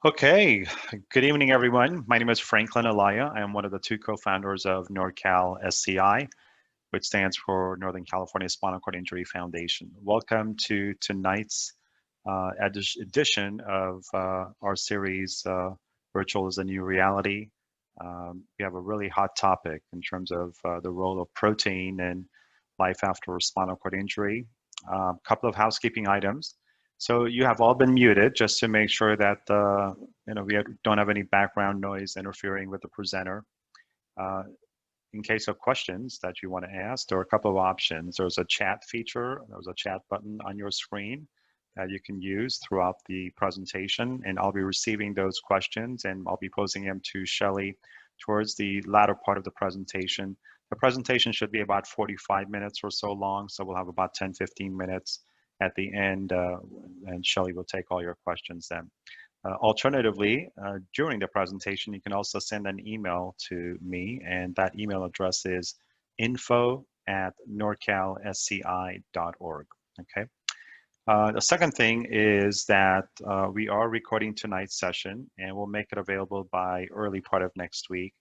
Okay, good evening, everyone. My name is Franklin Alaya. I am one of the two co-founders of NorCal SCI, which stands for Northern California Spinal Cord Injury Foundation. Welcome to tonight's edition of our series, Virtual is a New Reality. We have a really hot topic in terms of the role of protein in life after spinal cord injury. A couple of housekeeping items. So you have all been muted just to make sure that we don't have any background noise interfering with the presenter. In case of questions that you want to ask, there are a couple of options. There's a chat feature, there's a chat button on your screen that you can use throughout the presentation, and I'll be receiving those questions and I'll be posing them to Shelley towards the latter part of the presentation. The presentation should be about 45 minutes or so long, so we'll have about 10-15 minutes at the end, and Shelley will take all your questions then. Alternatively, during the presentation, you can also send an email to me, and that email address is info@norcalsci.org. Okay. The second thing is that we are recording tonight's session, and we'll make it available by early part of next week.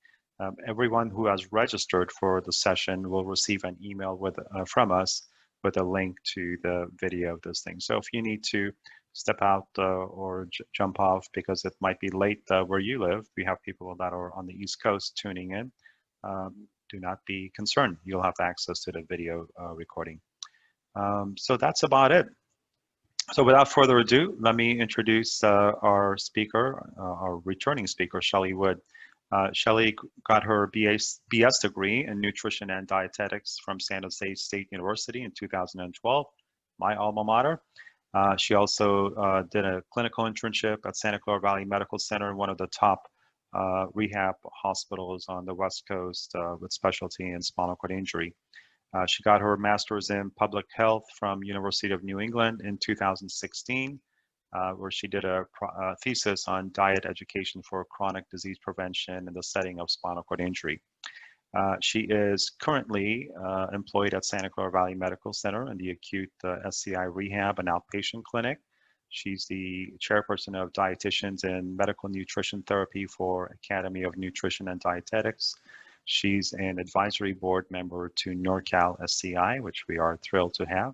Everyone who has registered for the session will receive an email from us with a link to the video of this thing. So if you need to step out or jump off because it might be late where you live, we have people that are on the East Coast tuning in. Do not be concerned. You'll have access to the video recording. So that's about it. So without further ado, let me introduce our speaker, our returning speaker, Shelley Wood. Shelley got her BS degree in nutrition and dietetics from San Jose State University in 2012, my alma mater. She also did a clinical internship at Santa Clara Valley Medical Center, one of the top rehab hospitals on the West Coast with specialty in spinal cord injury. She got her master's in public health from University of New England in 2016. Where she did a thesis on diet education for chronic disease prevention in the setting of spinal cord injury. She is currently employed at Santa Clara Valley Medical Center in the acute SCI rehab and outpatient clinic. She's the chairperson of dietitians in medical nutrition therapy for Academy of Nutrition and Dietetics. She's an advisory board member to NorCal SCI, which we are thrilled to have.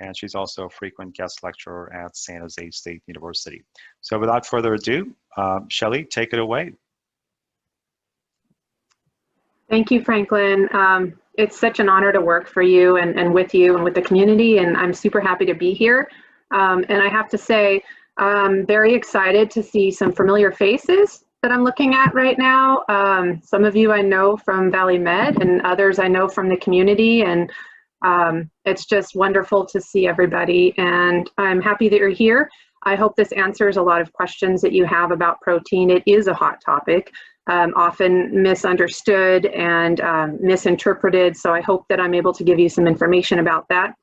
And she's also a frequent guest lecturer at San Jose State University. So without further ado, Shelley, take it away. Thank you, Franklin. It's such an honor to work for you and with you and with the community, and I'm super happy to be here. And I have to say, I'm very excited to see some familiar faces that I'm looking at right now. Some of you I know from Valley Med, and others I know from the community, and it's just wonderful to see everybody, and I'm happy that you're here. I hope this answers a lot of questions that you have about protein. It is a hot topic, often misunderstood and misinterpreted, so I hope that I'm able to give you some information about that.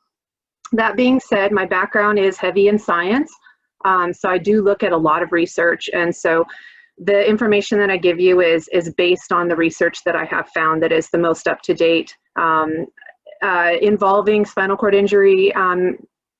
That being said, my background is heavy in science, so I do look at a lot of research, and so the information that I give you is based on the research that I have found that is the most up-to-date involving spinal cord injury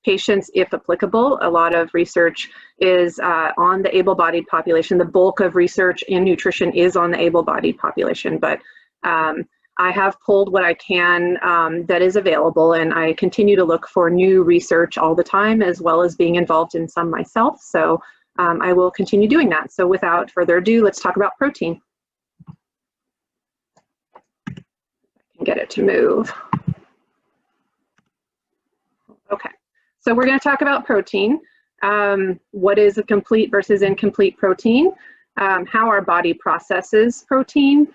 patients, if applicable. A lot of research is on the able-bodied population. The bulk of research in nutrition is on the able-bodied population, but I have pulled what I can that is available, and I continue to look for new research all the time, as well as being involved in some myself. So I will continue doing that. So without further ado, let's talk about protein. I can get it to move. Okay, so we're going to talk about protein. What is a complete versus incomplete protein? How our body processes protein.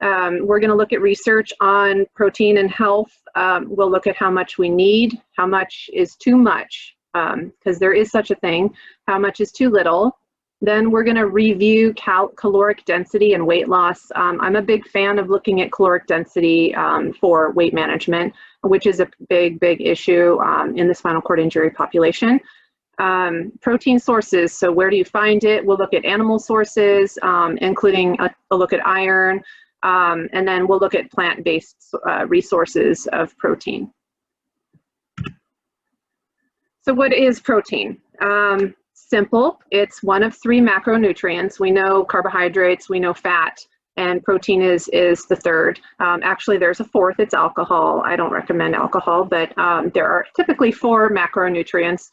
We're going to look at research on protein and health. We'll look at how much we need, how much is too much, because there is such a thing, how much is too little. Then we're going to review caloric density and weight loss. I'm a big fan of looking at caloric density for weight management, which is a big issue in the spinal cord injury population. Protein sources, so where do you find it? We'll look at animal sources, including a look at iron, and then we'll look at plant-based resources of protein. So what is protein? simple. It's one of 3 macronutrients. We know carbohydrates, we know fat, and protein is the third. Actually, there's a fourth, it's alcohol. I don't recommend alcohol, but there are typically 4 macronutrients.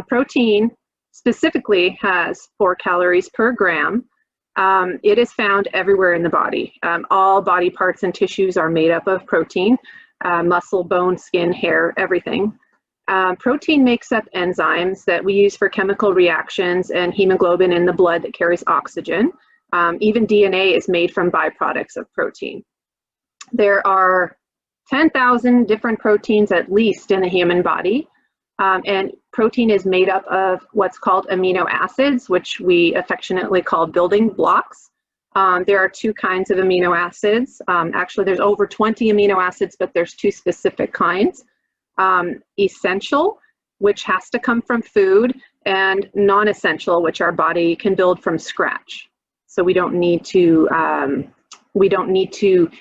Protein specifically has 4 calories per gram. It is found everywhere in the body. All body parts and tissues are made up of protein, muscle, bone, skin, hair, everything. Protein makes up enzymes that we use for chemical reactions and hemoglobin in the blood that carries oxygen. Even DNA is made from byproducts of protein. There are 10,000 different proteins at least in the human body. And protein is made up of what's called amino acids, which we affectionately call building blocks. There are 2 kinds of amino acids. Actually, there's over 20 amino acids, but there's 2 specific kinds. Essential, which has to come from food, and non-essential, which our body can build from scratch. So we don't need to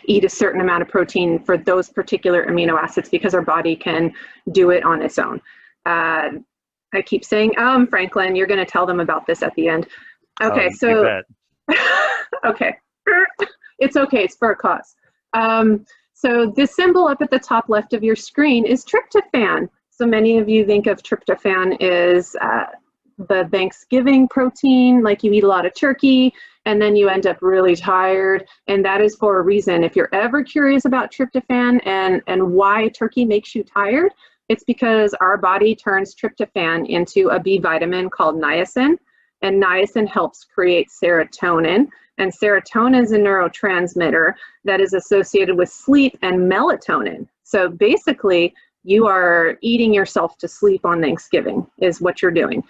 eat a certain amount of protein for those particular amino acids because our body can do it on its own. I keep saying, Franklin, you're going to tell them about this at the end. Okay, so, okay, it's okay, it's for a cause. So this symbol up at the top left of your screen is tryptophan. So many of you think of tryptophan as the Thanksgiving protein, like you eat a lot of turkey and then you end up really tired, and that is for a reason. If you're ever curious about tryptophan and why turkey makes you tired, it's because our body turns tryptophan into a B vitamin called niacin, and niacin helps create serotonin, and serotonin is a neurotransmitter that is associated with sleep and melatonin. So basically, you are eating yourself to sleep on Thanksgiving is what you're doing.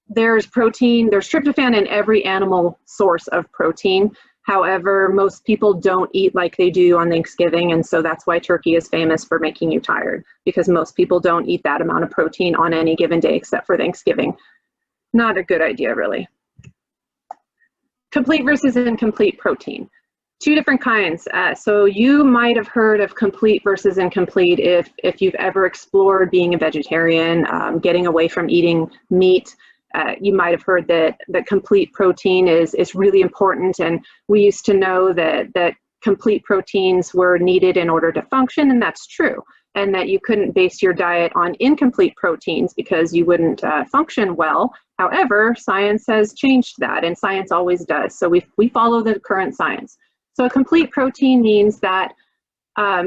There's protein, there's tryptophan in every animal source of protein. However, most people don't eat like they do on Thanksgiving, and so that's why turkey is famous for making you tired, because most people don't eat that amount of protein on any given day except for Thanksgiving. Not a good idea, really. Complete versus incomplete protein. 2 different kinds. So you might have heard of complete versus incomplete if you've ever explored being a vegetarian, getting away from eating meat. You might have heard that complete protein is really important, and we used to know that complete proteins were needed in order to function, and that's true, and that you couldn't base your diet on incomplete proteins because you wouldn't function well. However, science has changed that, and science always does, so we follow the current science. So a complete protein means that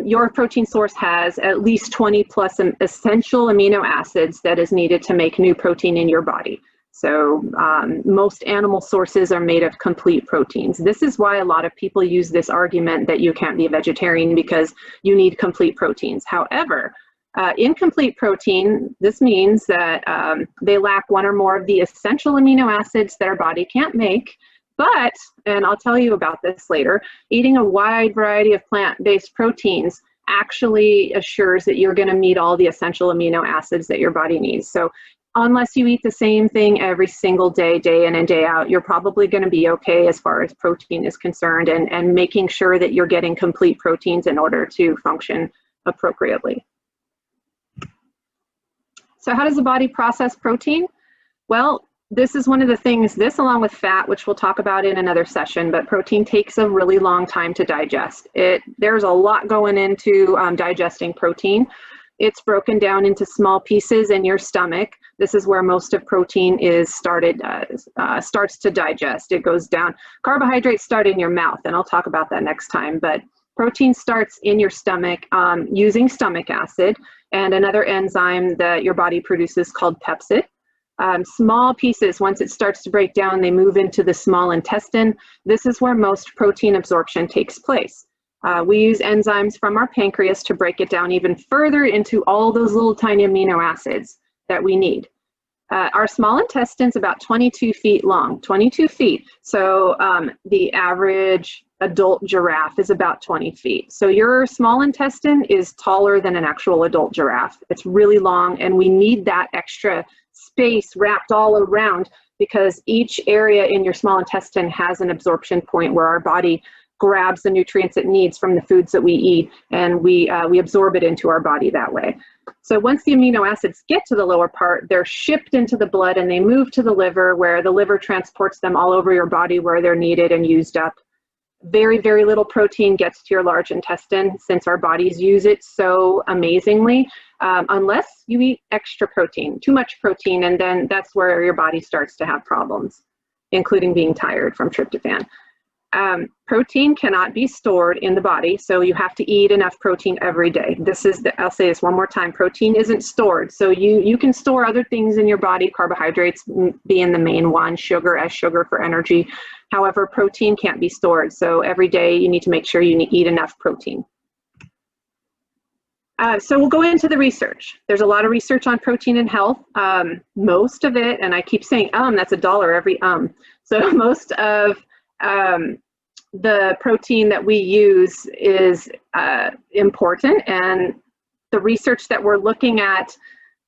your protein source has at least 20 plus essential amino acids that is needed to make new protein in your body. So most animal sources are made of complete proteins. This is why a lot of people use this argument that you can't be a vegetarian because you need complete proteins. However, incomplete protein, this means that they lack 1 or more of the essential amino acids that our body can't make. But, and I'll tell you about this later, eating a wide variety of plant-based proteins actually assures that you're going to meet all the essential amino acids that your body needs. So unless you eat the same thing every single day, day in and day out, you're probably going to be okay as far as protein is concerned, and making sure that you're getting complete proteins in order to function appropriately. So how does the body process protein? Well, this is one of the things, this along with fat, which we'll talk about in another session, but protein takes a really long time to digest. There's a lot going into digesting protein. It's broken down into small pieces in your stomach. This is where most of protein is starts to digest. It goes down. Carbohydrates start in your mouth, and I'll talk about that next time, but protein starts in your stomach using stomach acid and another enzyme that your body produces called pepsid. Small pieces, once it starts to break down, they move into the small intestine. This is where most protein absorption takes place. We use enzymes from our pancreas to break it down even further into all those little tiny amino acids that we need. Our small intestine's about 22 feet long, 22 feet. So the average adult giraffe is about 20 feet. So your small intestine is taller than an actual adult giraffe. It's really long, and we need that extra space wrapped all around because each area in your small intestine has an absorption point where our body grabs the nutrients it needs from the foods that we eat, and we absorb it into our body that way. So once the amino acids get to the lower part, they're shipped into the blood and they move to the liver, where the liver transports them all over your body where they're needed and used up. Very, very little protein gets to your large intestine, since our bodies use it so amazingly, unless you eat extra protein, too much protein, and then that's where your body starts to have problems, including being tired from tryptophan. Protein cannot be stored in the body, so you have to eat enough protein every day. I'll say this one more time, protein isn't stored. So you can store other things in your body, carbohydrates being the main one, sugar for energy. However, protein can't be stored. So every day you need to make sure you eat enough protein. So we'll go into the research. There's a lot of research on protein and health. Most of it, and I keep saying that's $1 every So most of the protein that we use is important, and the research that we're looking at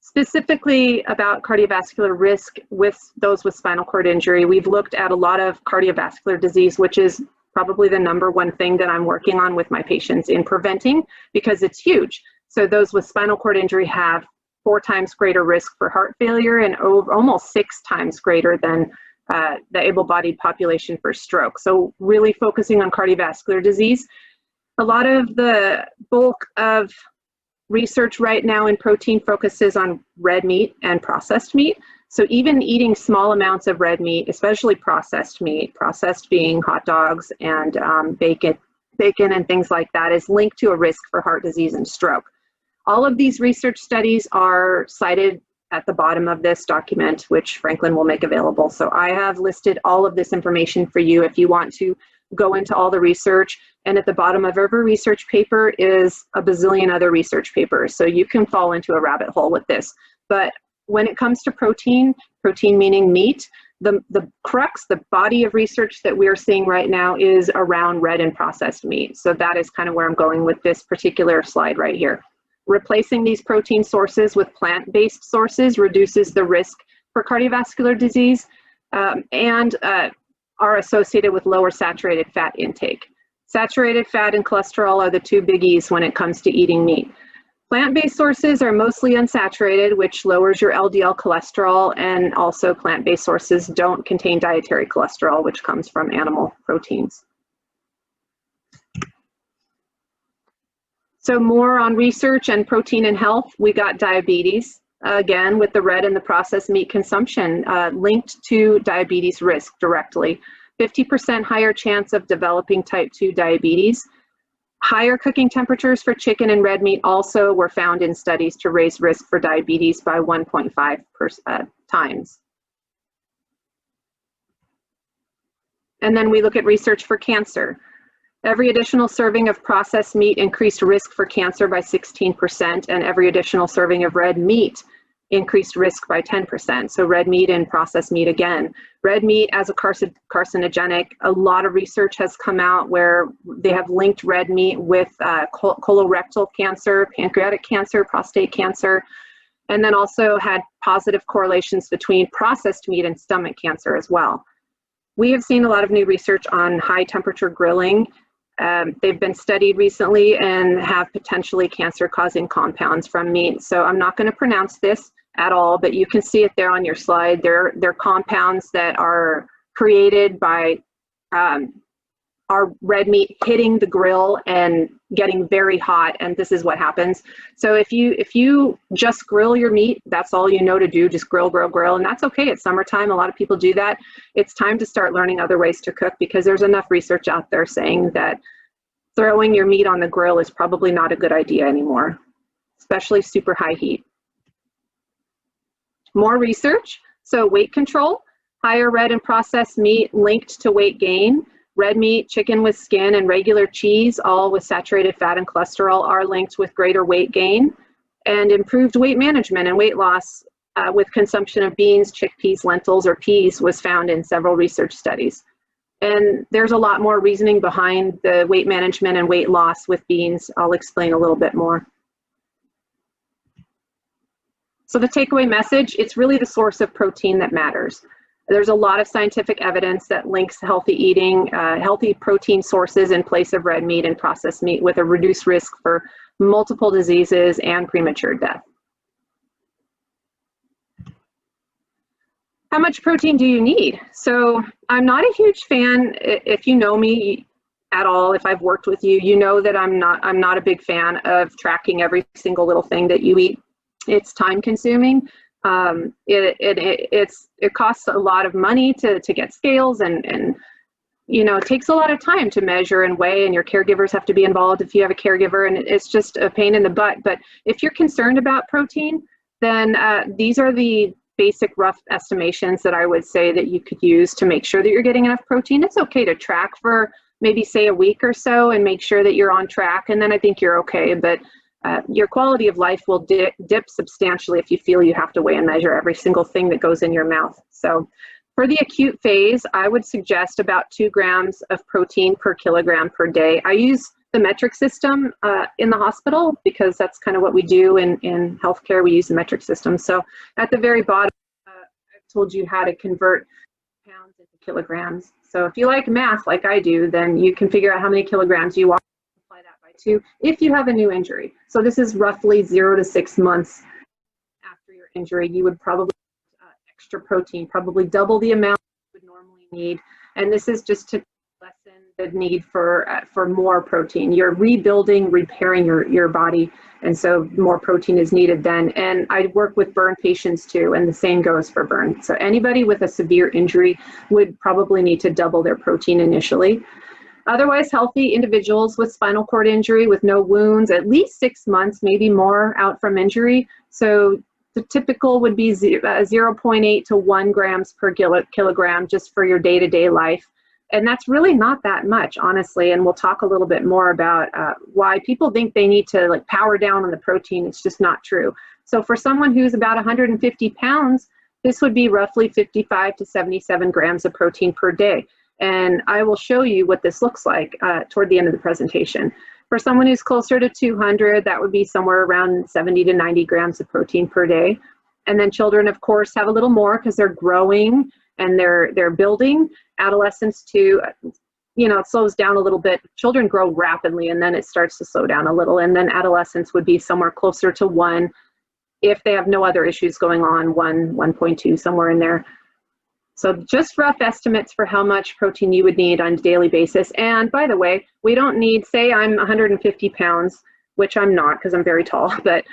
specifically about cardiovascular risk with those with spinal cord injury, we've looked at a lot of cardiovascular disease, which is probably the #1 thing that I'm working on with my patients in preventing, because it's huge. So those with spinal cord injury have 4 times greater risk for heart failure and almost 6 times greater than the able-bodied population for stroke. So really focusing on cardiovascular disease. A lot of the bulk of research right now in protein focuses on red meat and processed meat. So even eating small amounts of red meat, especially processed meat, processed being hot dogs and bacon and things like that, is linked to a risk for heart disease and stroke. All of these research studies are cited at the bottom of this document, which Franklin will make available. So I have listed all of this information for you if you want to go into all the research. And at the bottom of every research paper is a bazillion other research papers. So you can fall into a rabbit hole with this. But when it comes to protein meaning meat, the crux, the body of research that we are seeing right now is around red and processed meat. So that is kind of where I'm going with this particular slide right here. Replacing these protein sources with plant-based sources reduces the risk for cardiovascular disease and are associated with lower saturated fat intake. Saturated fat and cholesterol are the 2 biggies when it comes to eating meat. Plant-based sources are mostly unsaturated, which lowers your LDL cholesterol, and also plant-based sources don't contain dietary cholesterol, which comes from animal proteins. So more on research and protein and health, we got diabetes, again, with the red and the processed meat consumption linked to diabetes risk directly. 50% higher chance of developing type 2 diabetes. Higher cooking temperatures for chicken and red meat also were found in studies to raise risk for diabetes by 1.5 times. And then we look at research for cancer. Every additional serving of processed meat increased risk for cancer by 16%, and every additional serving of red meat increased risk by 10%. So red meat and processed meat again. Red meat as a carcinogenic, a lot of research has come out where they have linked red meat with colorectal cancer, pancreatic cancer, prostate cancer, and then also had positive correlations between processed meat and stomach cancer as well. We have seen a lot of new research on high temperature grilling. They've been studied recently and have potentially cancer-causing compounds from meat. So I'm not going to pronounce this at all, but you can see it there on your slide. They're compounds that are created by our red meat hitting the grill and getting very hot, and this is what happens. So if you just grill your meat, that's all you know to do, just grill, and that's okay. It's summertime, a lot of people do that. It's time to start learning other ways to cook, because there's enough research out there saying that throwing your meat on the grill is probably not a good idea anymore, especially super high heat. More research, so weight control, higher red and processed meat linked to weight gain. Red meat, chicken with skin, and regular cheese, all with saturated fat and cholesterol, are linked with greater weight gain, and improved weight management and weight loss with consumption of beans, chickpeas, lentils, or peas was found in several research studies. And there's a lot more reasoning behind the weight management and weight loss with beans. I'll explain a little bit more. So the takeaway message, it's really the source of protein that matters. There's a lot of scientific evidence that links healthy eating, healthy protein sources in place of red meat and processed meat with a reduced risk for multiple diseases and premature death. How much protein do you need? So I'm not a huge fan, if you know me at all, if I've worked with you, you know that I'm not a big fan of tracking every single little thing that you eat. It's time consuming. It costs a lot of money to get scales, and you know, it takes a lot of time to measure and weigh, and your caregivers have to be involved if you have a caregiver, and it's just a pain in the butt. But if you're concerned about protein, then these are the basic rough estimations that I would say that you could use to make sure that you're getting enough protein. It's okay to track for maybe say a week or so and make sure that you're on track, and then I think you're okay. But your quality of life will dip substantially if you feel you have to weigh and measure every single thing that goes in your mouth. So for the acute phase, I would suggest about 2 grams of protein per kilogram per day. I use the metric system in the hospital because that's kind of what we do in healthcare. We use the metric system. So at the very bottom, I've told you how to convert pounds into kilograms. So if you like math like I do, then you can figure out how many kilograms you are, multiply that by 2 if you have a new injury. So this is roughly 0 to 6 months after your injury. You would probably extra protein, probably double the amount you would normally need. And this is just to lessen the need for more protein. You're rebuilding, repairing your body, and so more protein is needed then. And I work with burn patients too, and the same goes for burn. So anybody with a severe injury would probably need to double their protein initially. Otherwise, healthy individuals with spinal cord injury with no wounds, at least 6 months, maybe more out from injury. So the typical would be 0.8 to 1 grams per kilogram just for your day-to-day life. And that's really not that much, honestly. And we'll talk a little bit more about why people think they need to like power down on the protein. It's just not true. So for someone who's about 150 pounds, this would be roughly 55 to 77 grams of protein per day. And I will show you what this looks like toward the end of the presentation. For someone who's closer to 200, that would be somewhere around 70 to 90 grams of protein per day. And then children, of course, have a little more because they're growing and they're building. Adolescents too, you know, it slows down a little bit. Children grow rapidly and then it starts to slow down a little. And then adolescents would be somewhere closer to 1 if they have no other issues going on, 1.2, somewhere in there. So just rough estimates for how much protein you would need on a daily basis. And by the way, we don't need, say I'm 150 pounds, which I'm not because I'm very tall, but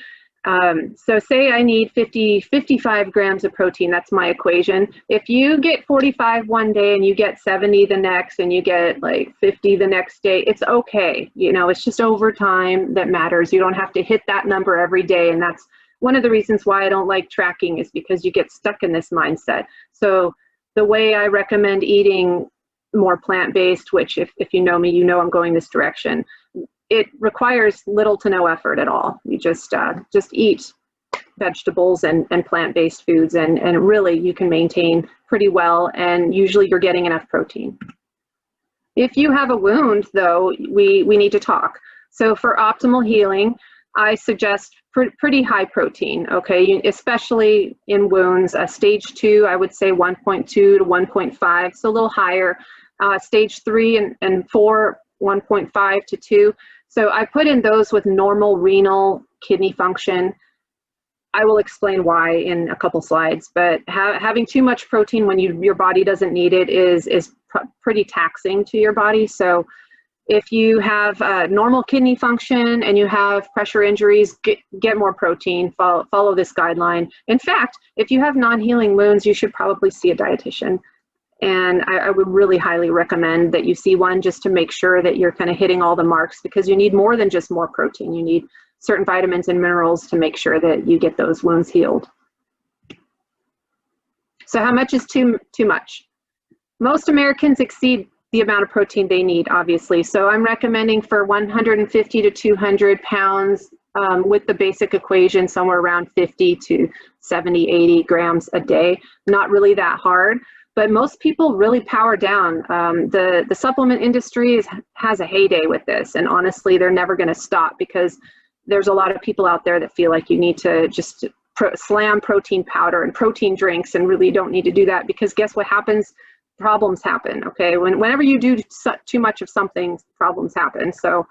so say I need 55 grams of protein, that's my equation. If you get 45 one day and you get 70 the next and you get like 50 the next day, it's okay. You know, it's just over time that matters. You don't have to hit that number every day. And that's one of the reasons why I don't like tracking, is because you get stuck in this mindset. So the way I recommend eating more plant-based, which if you know me, you know I'm going this direction, it requires little to no effort at all. You just eat vegetables and plant-based foods, and really you can maintain pretty well, and usually you're getting enough protein. If you have a wound though, we need to talk. So for optimal healing, I suggest pretty high protein, okay, especially in wounds. Stage 2, I would say 1.2 to 1.5, so a little higher. Stage 3 and 4, 1.5 to 2. So I put in those with normal renal kidney function. I will explain why in a couple slides, but having too much protein when your body doesn't need it is pretty taxing to your body. So if you have normal kidney function and you have pressure injuries, get more protein, follow this guideline. In fact, if you have non-healing wounds, you should probably see a dietitian. And I would really highly recommend that you see one just to make sure that you're kind of hitting all the marks, because you need more than just more protein. You need certain vitamins and minerals to make sure that you get those wounds healed. So how much is too much? Most Americans exceed the amount of protein they need, obviously. So I'm recommending for 150 to 200 pounds with the basic equation, somewhere around 50 to 70, 80 grams a day. Not really that hard, but most people really power down. The supplement industry has a heyday with this, and honestly, they're never going to stop, because there's a lot of people out there that feel like you need to just slam protein powder and protein drinks and really don't need to do that, because guess what happens? Problems happen, okay? Whenever you do too much of something, problems happen. So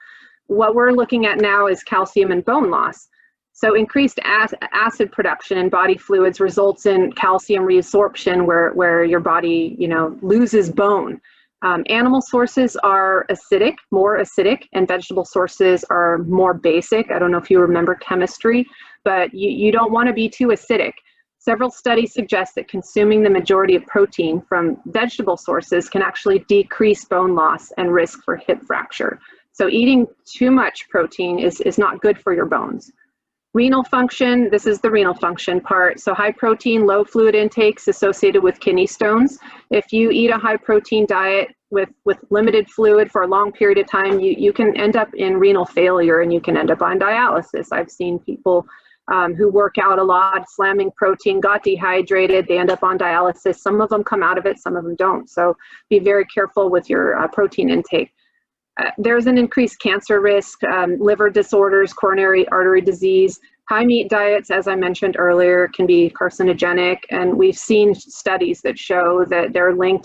what we're looking at now is calcium and bone loss. So increased acid production in body fluids results in calcium reabsorption, where your body, you know, loses bone. Animal sources are acidic, more acidic, and vegetable sources are more basic. I don't know if you remember chemistry, but you don't want to be too acidic. Several studies suggest that consuming the majority of protein from vegetable sources can actually decrease bone loss and risk for hip fracture. So eating too much protein is not good for your bones. Renal function, this is the renal function part. So high protein, low fluid intakes associated with kidney stones. If you eat a high protein diet with limited fluid for a long period of time, you can end up in renal failure and you can end up on dialysis. I've seen people who work out a lot, slamming protein, got dehydrated, they end up on dialysis. Some of them come out of it, some of them don't. So be very careful with your protein intake. There's an increased cancer risk, liver disorders, coronary artery disease. High meat diets, as I mentioned earlier, can be carcinogenic, and we've seen studies that show that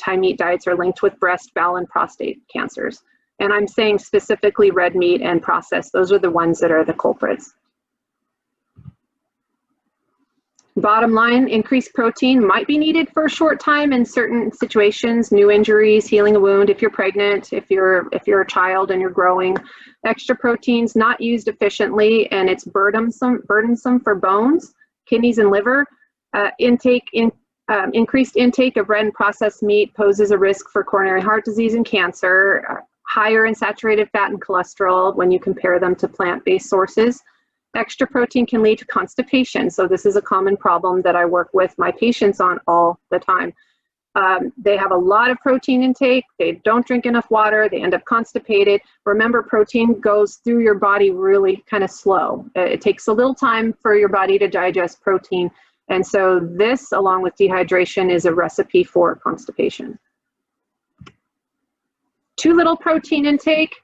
high meat diets are linked with breast, bowel, and prostate cancers. And I'm saying specifically red meat and processed, those are the ones that are the culprits. Bottom line, increased protein might be needed for a short time in certain situations, new injuries, healing a wound, if you're pregnant, if you're a child and you're growing. Extra protein's not used efficiently and it's burdensome for bones, kidneys, and liver. Increased intake of red and processed meat poses a risk for coronary heart disease and cancer, higher in saturated fat and cholesterol when you compare them to plant-based sources. Extra protein can lead to constipation. So this is a common problem that I work with my patients on all the time. They have a lot of protein intake. They don't drink enough water. They end up constipated. Remember, protein goes through your body really kind of slow. It takes a little time for your body to digest protein. And so this, along with dehydration, is a recipe for constipation. Too little protein intake.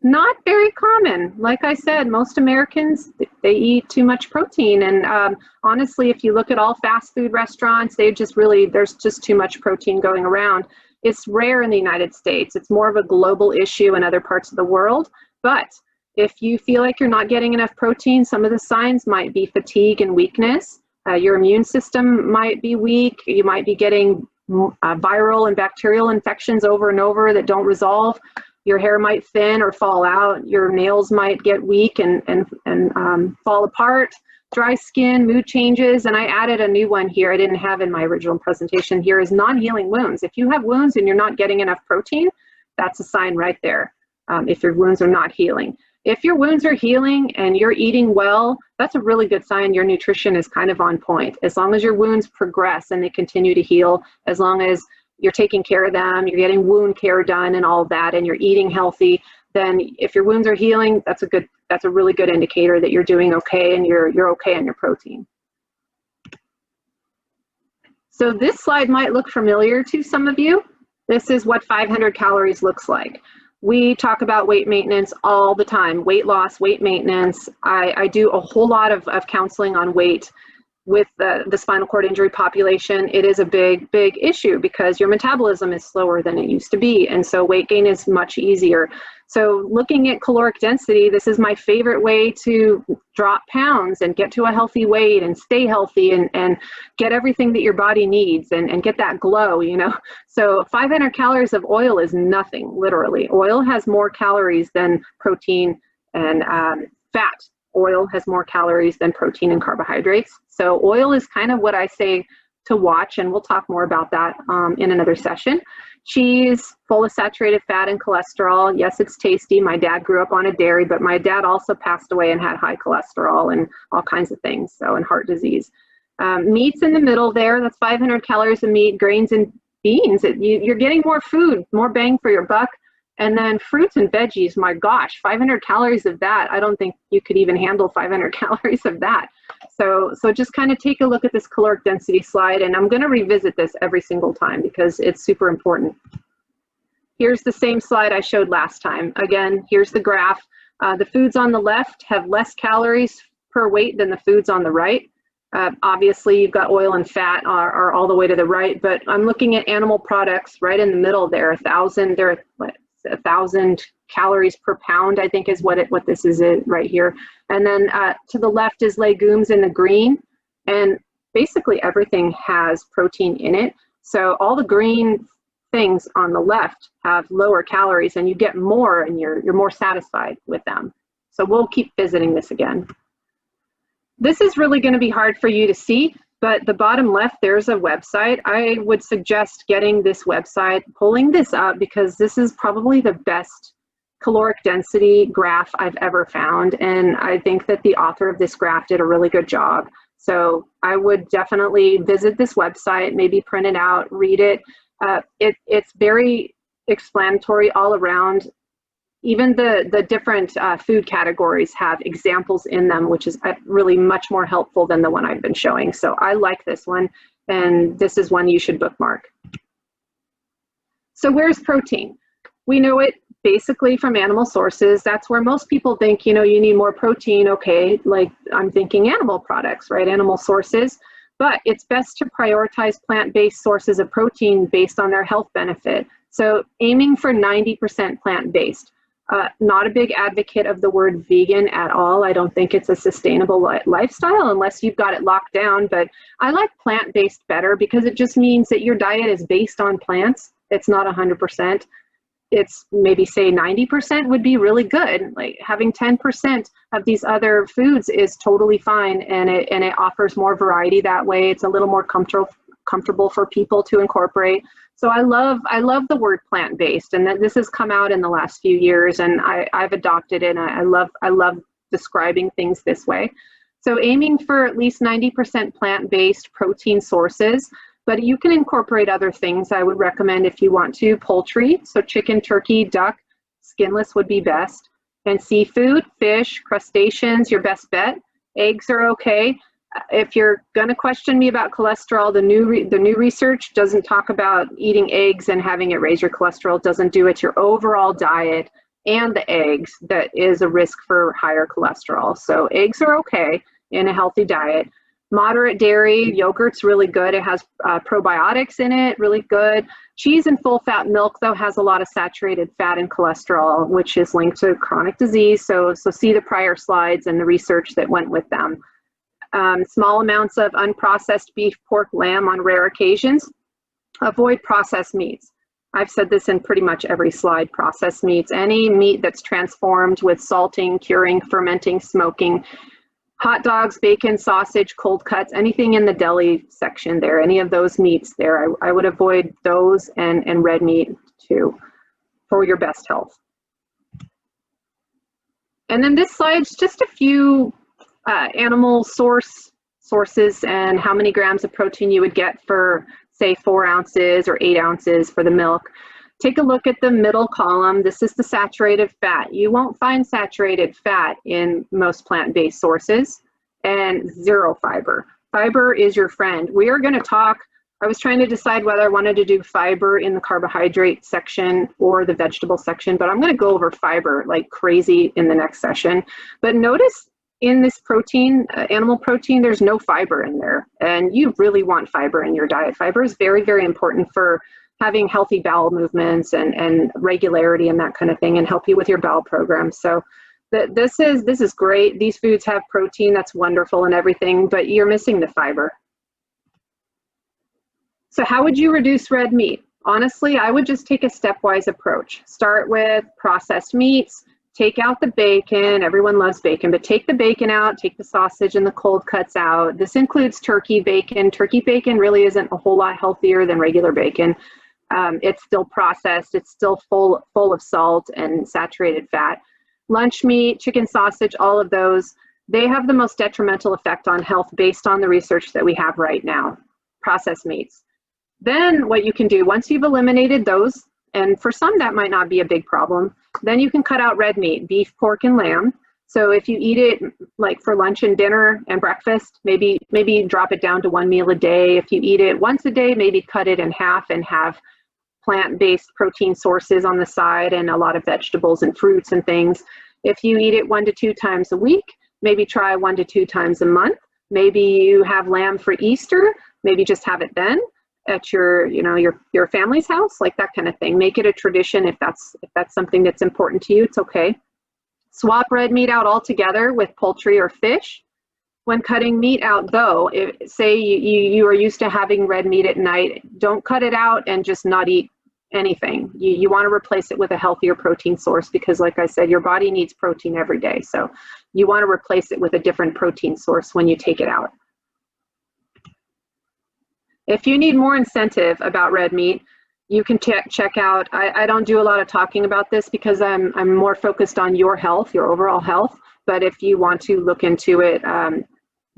Not very common. Like I said, most Americans, they eat too much protein. And honestly, if you look at all fast food restaurants, there's just too much protein going around. It's rare in the United States. It's more of a global issue in other parts of the world. But if you feel like you're not getting enough protein, some of the signs might be fatigue and weakness. Your immune system might be weak. You might be getting viral and bacterial infections over and over that don't resolve. Your hair might thin or fall out. Your nails might get weak and fall apart. Dry skin, mood changes, and I added a new one here I didn't have in my original presentation here is non-healing wounds. If you have wounds and you're not getting enough protein, that's a sign right there, if your wounds are not healing. If your wounds are healing and you're eating well, that's a really good sign your nutrition is kind of on point. As long as your wounds progress and they continue to heal, as long as you're taking care of them, you're getting wound care done and all of that, and you're eating healthy, then if your wounds are healing, that's a really good indicator that you're doing okay and you're okay on your protein. So this slide might look familiar to some of you. This is what 500 calories looks like. We talk about weight maintenance all the time, weight loss, weight maintenance. I do a whole lot of counseling on weight. With the spinal cord injury population, it is a big issue because your metabolism is slower than it used to be. And so weight gain is much easier. So looking at caloric density, this is my favorite way to drop pounds and get to a healthy weight and stay healthy and get everything that your body needs and get that glow, you know. So 500 calories of oil is nothing, literally. Oil has more calories than protein and fat. Oil has more calories than protein and carbohydrates. So oil is kind of what I say to watch, and we'll talk more about that in another session. Cheese, full of saturated fat and cholesterol. Yes, it's tasty. My dad grew up on a dairy, but my dad also passed away and had high cholesterol and all kinds of things, so, and heart disease. Meats in the middle there, that's 500 calories of meat, grains and beans. You're getting more food, more bang for your buck. And then fruits and veggies, my gosh, 500 calories of that. I don't think you could even handle 500 calories of that. So just kind of take a look at this caloric density slide, and I'm going to revisit this every single time because it's super important. Here's the same slide I showed last time. Again, here's the graph. The foods on the left have less calories per weight than the foods on the right. Obviously, you've got oil and fat are all the way to the right, but I'm looking at animal products right in the middle there. 1,000 calories per pound, I think is what this is right here. And then to the left is legumes in the green, and basically everything has protein in it. So all the green things on the left have lower calories, and you get more, and you're more satisfied with them. So we'll keep visiting this again. This is really going to be hard for you to see, but the bottom left, there's a website. I would suggest getting this website, pulling this up, because this is probably the best caloric density graph I've ever found. And I think that the author of this graph did a really good job. So I would definitely visit this website, maybe print it out, read it. It's very explanatory all around. Even the different food categories have examples in them, which is really much more helpful than the one I've been showing. So I like this one, and this is one you should bookmark. So where's protein? We know it basically from animal sources. That's where most people think, you need more protein. Okay, like I'm thinking animal products, right? Animal sources. But it's best to prioritize plant-based sources of protein based on their health benefit. So aiming for 90% plant-based. Not a big advocate of the word vegan at all. I don't think it's a sustainable lifestyle unless you've got it locked down, but I like plant-based better because it just means that your diet is based on plants. It's not 100%. It's maybe say 90% would be really good. Like having 10% of these other foods is totally fine, and it offers more variety that way. It's a little more comfortable for people to incorporate. So I love the word plant-based, and this has come out in the last few years, and I've adopted it, and I love describing things this way. So aiming for at least 90% plant-based protein sources, but you can incorporate other things. I would recommend, if you want to, poultry, so chicken, turkey, duck, skinless would be best, and seafood, fish, crustaceans, your best bet. Eggs are okay. If you're going to question me about cholesterol, the new research doesn't talk about eating eggs and having it raise your cholesterol. It doesn't do it. Your overall diet and the eggs that is a risk for higher cholesterol. So eggs are okay in a healthy diet. Moderate dairy, yogurt's really good. It has probiotics in it, really good. Cheese and full-fat milk, though, has a lot of saturated fat and cholesterol, which is linked to chronic disease. So see the prior slides and the research that went with them. Small amounts of unprocessed beef, pork, lamb on rare occasions. Avoid processed meats. I've said this in pretty much every slide. Processed meats, any meat that's transformed with salting, curing, fermenting, smoking. Hot dogs, bacon, sausage, cold cuts, anything in the deli section there, any of those meats there, I would avoid those, and red meat too, for your best health. And then this slide's just a few animal sources and how many grams of protein you would get for, say, 4 ounces or 8 ounces for the milk. Take a look at the middle column. This is the saturated fat. You won't find saturated fat in most plant-based sources, and 0 fiber. Fiber is your friend. We are going to talk, I was trying to decide whether I wanted to do fiber in the carbohydrate section or the vegetable section, but I'm going to go over fiber like crazy in the next session. But notice in this protein, animal protein, there's no fiber in there, and you really want fiber in your diet. Fiber is very, very important for having healthy bowel movements and regularity and that kind of thing, and help you with your bowel program. So this is great. These foods have protein, that's wonderful and everything, but you're missing the fiber. So how would you reduce red meat? Honestly, I would just take a stepwise approach. Start with processed meats. Take out the bacon. Everyone loves bacon, but take the bacon out, take the sausage and the cold cuts out. This includes turkey bacon. Turkey bacon really isn't a whole lot healthier than regular bacon. It's still processed. It's still full of salt and saturated fat. Lunch meat, chicken sausage, all of those, they have the most detrimental effect on health based on the research that we have right now. Processed meats. Then what you can do, once you've eliminated those, and for some that might not be a big problem, then you can cut out red meat, beef, pork, and lamb. So if you eat it like for lunch and dinner and breakfast, maybe drop it down to 1 meal a day. If you eat it once a day, maybe cut it in half and have plant-based protein sources on the side and a lot of vegetables and fruits and things. If you eat it 1 to 2 times a week, maybe try 1 to 2 times a month. Maybe you have lamb for Easter, maybe just have it then at your, you know, your family's house, like that kind of thing. Make it a tradition. If that's something that's important to you, it's okay. Swap red meat out altogether with poultry or fish. When cutting meat out though, say you are used to having red meat at night, don't cut it out and just not eat anything. You want to replace it with a healthier protein source, because like I said, your body needs protein every day. So you want to replace it with a different protein source when you take it out. If you need more incentive about red meat, you can check out, I don't do a lot of talking about this because I'm more focused on your health, your overall health. But if you want to look into it,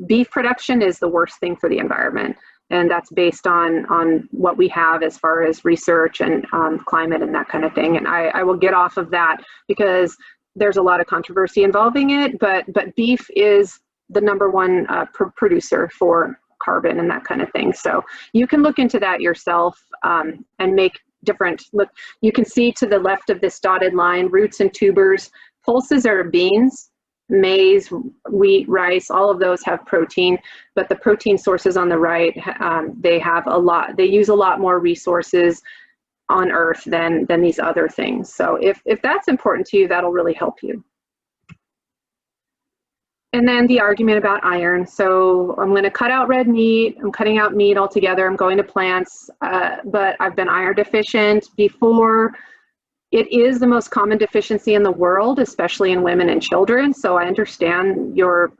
beef production is the worst thing for the environment. And that's based on what we have as far as research and climate and that kind of thing. And I will get off of that because there's a lot of controversy involving it, but beef is the #1 producer for carbon and that kind of thing. So you can look into that yourself and make different, look, you can see to the left of this dotted line, roots and tubers. Pulses are beans, maize, wheat, rice, all of those have protein, but the protein sources on the right, they use a lot more resources on earth than these other things. So if that's important to you, that'll really help you. And then the argument about iron. So I'm going to cut out red meat. I'm cutting out meat altogether. I'm going to plants, but I've been iron deficient before. It is the most common deficiency in the world, especially in women and children. So I understand your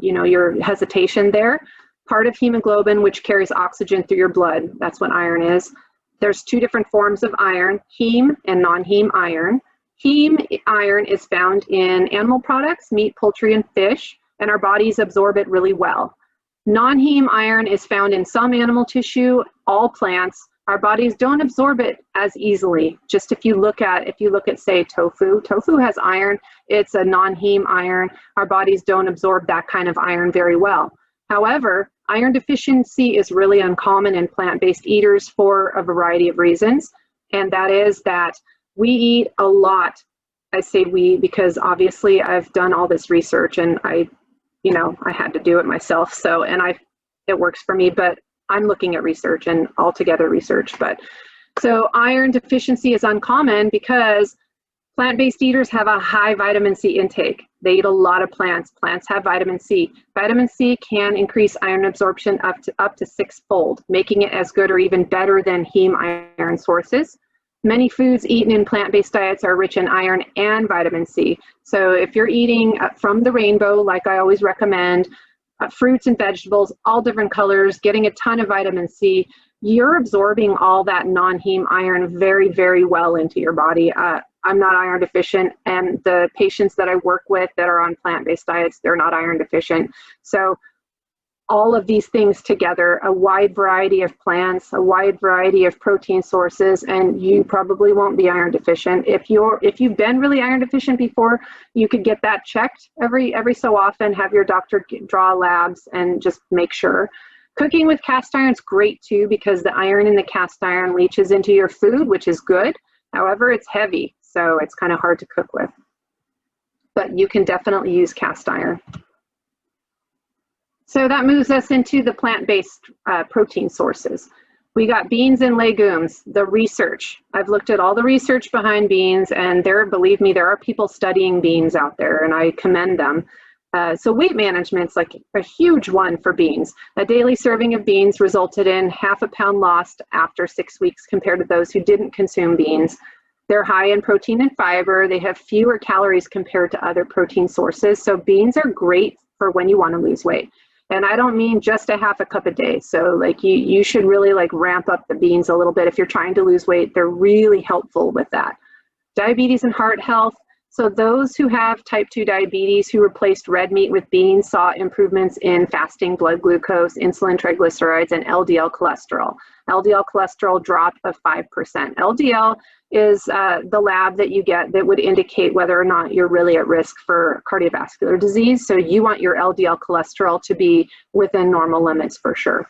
hesitation there. Part of hemoglobin, which carries oxygen through your blood, that's what iron is. There's 2 different forms of iron, heme and non-heme iron. Heme iron is found in animal products, meat, poultry, and fish, and our bodies absorb it really well. Non-heme iron is found in some animal tissue, all plants. Our bodies don't absorb it as easily. Just if you look at say tofu has iron, it's a non-heme iron. Our bodies don't absorb that kind of iron very well. However, iron deficiency is really uncommon in plant-based eaters for a variety of reasons. And that is that we eat a lot. I say we because obviously I've done all this research and I had to do it myself. So, it works for me, but I'm looking at research and altogether research. But so iron deficiency is uncommon because plant-based eaters have a high vitamin C intake. They eat a lot of plants. Plants have vitamin C. Vitamin C can increase iron absorption up to 6-fold, making it as good or even better than heme iron sources. Many foods eaten in plant-based diets are rich in iron and vitamin C. So if you're eating from the rainbow, like I always recommend, fruits and vegetables, all different colors, getting a ton of vitamin C, you're absorbing all that non-heme iron very, very well into your body. I'm not iron deficient, and the patients that I work with that are on plant-based diets, they're not iron deficient. So all of these things together, a wide variety of plants, a wide variety of protein sources, and you probably won't be iron deficient. If you've been really iron deficient before, you could get that checked every so often, have your doctor draw labs and just make sure. Cooking with cast iron is great too, because the iron in the cast iron leaches into your food, which is good. However, it's heavy, so it's kind of hard to cook with. But you can definitely use cast iron. So that moves us into the plant-based protein sources. We got beans and legumes, the research. I've looked at all the research behind beans, and believe me, there are people studying beans out there, and I commend them. So weight management's like a huge one for beans. A daily serving of beans resulted in half a pound lost after 6 weeks compared to those who didn't consume beans. They're high in protein and fiber. They have fewer calories compared to other protein sources. So beans are great for when you want to lose weight. And I don't mean just a half a cup a day. So like you should really like ramp up the beans a little bit. If you're trying to lose weight, they're really helpful with that. Diabetes and heart health. So those who have type 2 diabetes who replaced red meat with beans saw improvements in fasting blood glucose, insulin, triglycerides, and LDL cholesterol. LDL cholesterol drop of 5%. LDL is the lab that you get that would indicate whether or not you're really at risk for cardiovascular disease. So you want your LDL cholesterol to be within normal limits for sure.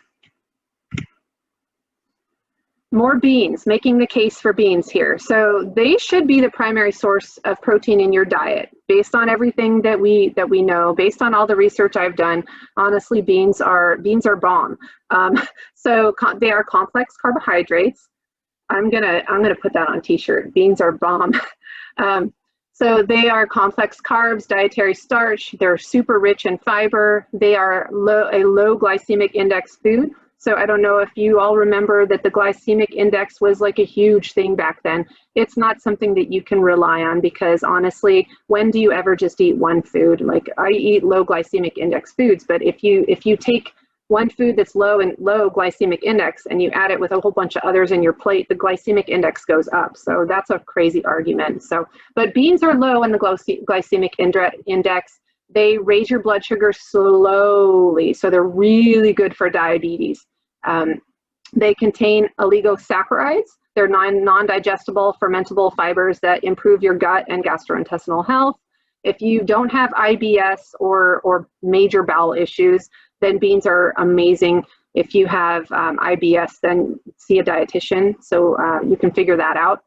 More beans, making the case for beans here. So they should be the primary source of protein in your diet. based on everything that we know, based on all the research I've done, honestly, beans are bomb. So they are complex carbohydrates. I'm gonna put that on a t-shirt. Beans are bomb. So they are complex carbs, dietary starch. They're super rich in fiber. They are a low glycemic index food. So I don't know if you all remember that the glycemic index was like a huge thing back then. It's not something that you can rely on, because honestly, when do you ever just eat one food? Like, I eat low glycemic index foods, but if you take one food that's low glycemic index and you add it with a whole bunch of others in your plate, the glycemic index goes up. So that's a crazy argument. So, but beans are low in the glycemic index. They raise your blood sugar slowly, so they're really good for diabetes. They contain oligosaccharides. They're non-digestible, fermentable fibers that improve your gut and gastrointestinal health. If you don't have IBS or major bowel issues, then beans are amazing. If you have IBS, then see a dietitian, so you can figure that out.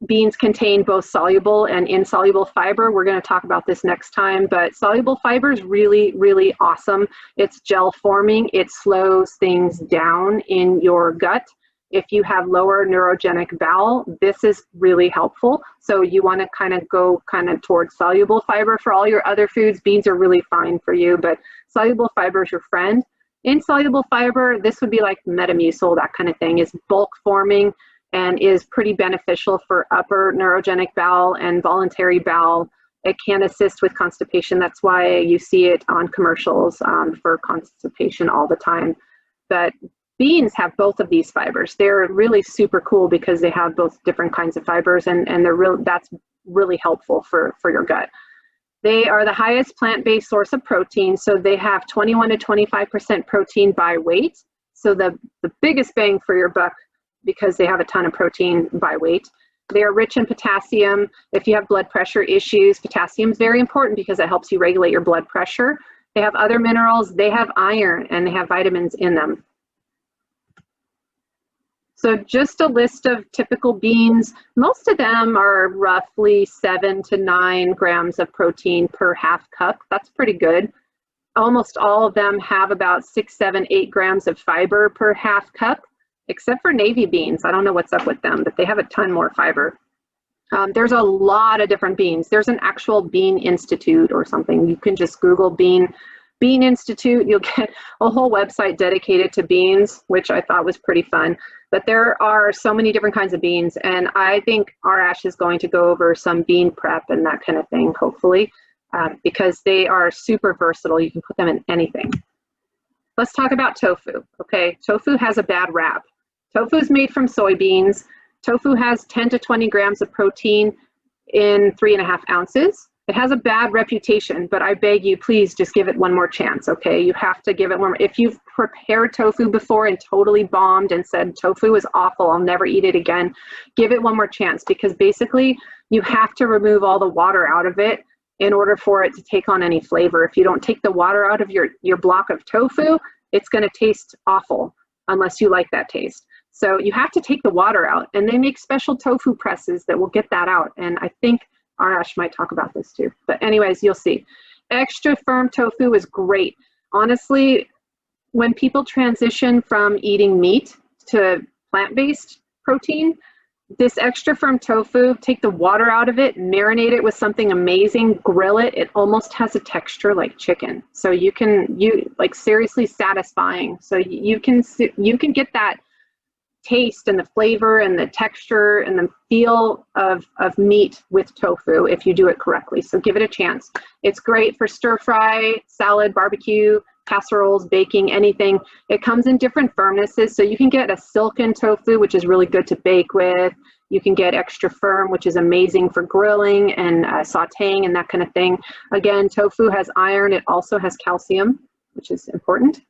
Beans contain both soluble and insoluble fiber. We're going to talk about this next time, but soluble fiber is really, really awesome. It's gel forming. It slows things down in your gut. If you have lower neurogenic bowel, this is really helpful. So you want to go towards soluble fiber for all your other foods. Beans are really fine for you, but soluble fiber is your friend. Insoluble fiber, this would be like Metamucil, that kind of thing, is bulk forming and is pretty beneficial for upper neurogenic bowel and voluntary bowel. It can assist with constipation. That's why you see it on commercials for constipation all the time. But beans have both of these fibers. They're really super cool because they have both different kinds of fibers, and that's really helpful for your gut. They are the highest plant-based source of protein, so they have 21 to 25% protein by weight. So the biggest bang for your buck, because they have a ton of protein by weight. They are rich in potassium. If you have blood pressure issues, potassium is very important because it helps you regulate your blood pressure. They have other minerals. They have iron, and they have vitamins in them. So just a list of typical beans. Most of them are roughly 7 to 9 grams of protein per half cup. That's pretty good. Almost all of them have about 6, 7, 8 grams of fiber per half cup, except for navy beans. I don't know what's up with them, but they have a ton more fiber. There's a lot of different beans. There's an actual bean institute or something. You can just Google bean institute. You'll get a whole website dedicated to beans, which I thought was pretty fun. But there are so many different kinds of beans, and I think Arash is going to go over some bean prep and that kind of thing, hopefully, because they are super versatile. You can put them in anything. Let's talk about tofu. Okay, tofu has a bad rap. Tofu is made from soybeans. Tofu has 10 to 20 grams of protein in 3.5 ounces. It has a bad reputation, but I beg you, please just give it one more chance, okay? You have to give it one more. If you've prepared tofu before and totally bombed and said tofu is awful, I'll never eat it again, give it one more chance, because basically you have to remove all the water out of it in order for it to take on any flavor. If you don't take the water out of your block of tofu, it's gonna taste awful unless you like that taste. So you have to take the water out, and they make special tofu presses that will get that out. And I think Arash might talk about this too. But anyways, you'll see. Extra firm tofu is great. Honestly, when people transition from eating meat to plant-based protein, this extra firm tofu, take the water out of it, marinate it with something amazing, grill it. It almost has a texture like chicken. So you like seriously satisfying. So you can get that taste and the flavor and the texture and the feel of meat with tofu if you do it correctly. So give it a chance. It's great for stir fry, salad, barbecue, casseroles, baking, anything. It comes in different firmnesses. So you can get a silken tofu, which is really good to bake with. You can get extra firm, which is amazing for grilling and sauteing and that kind of thing. Again, tofu has iron. It also has calcium, which is important.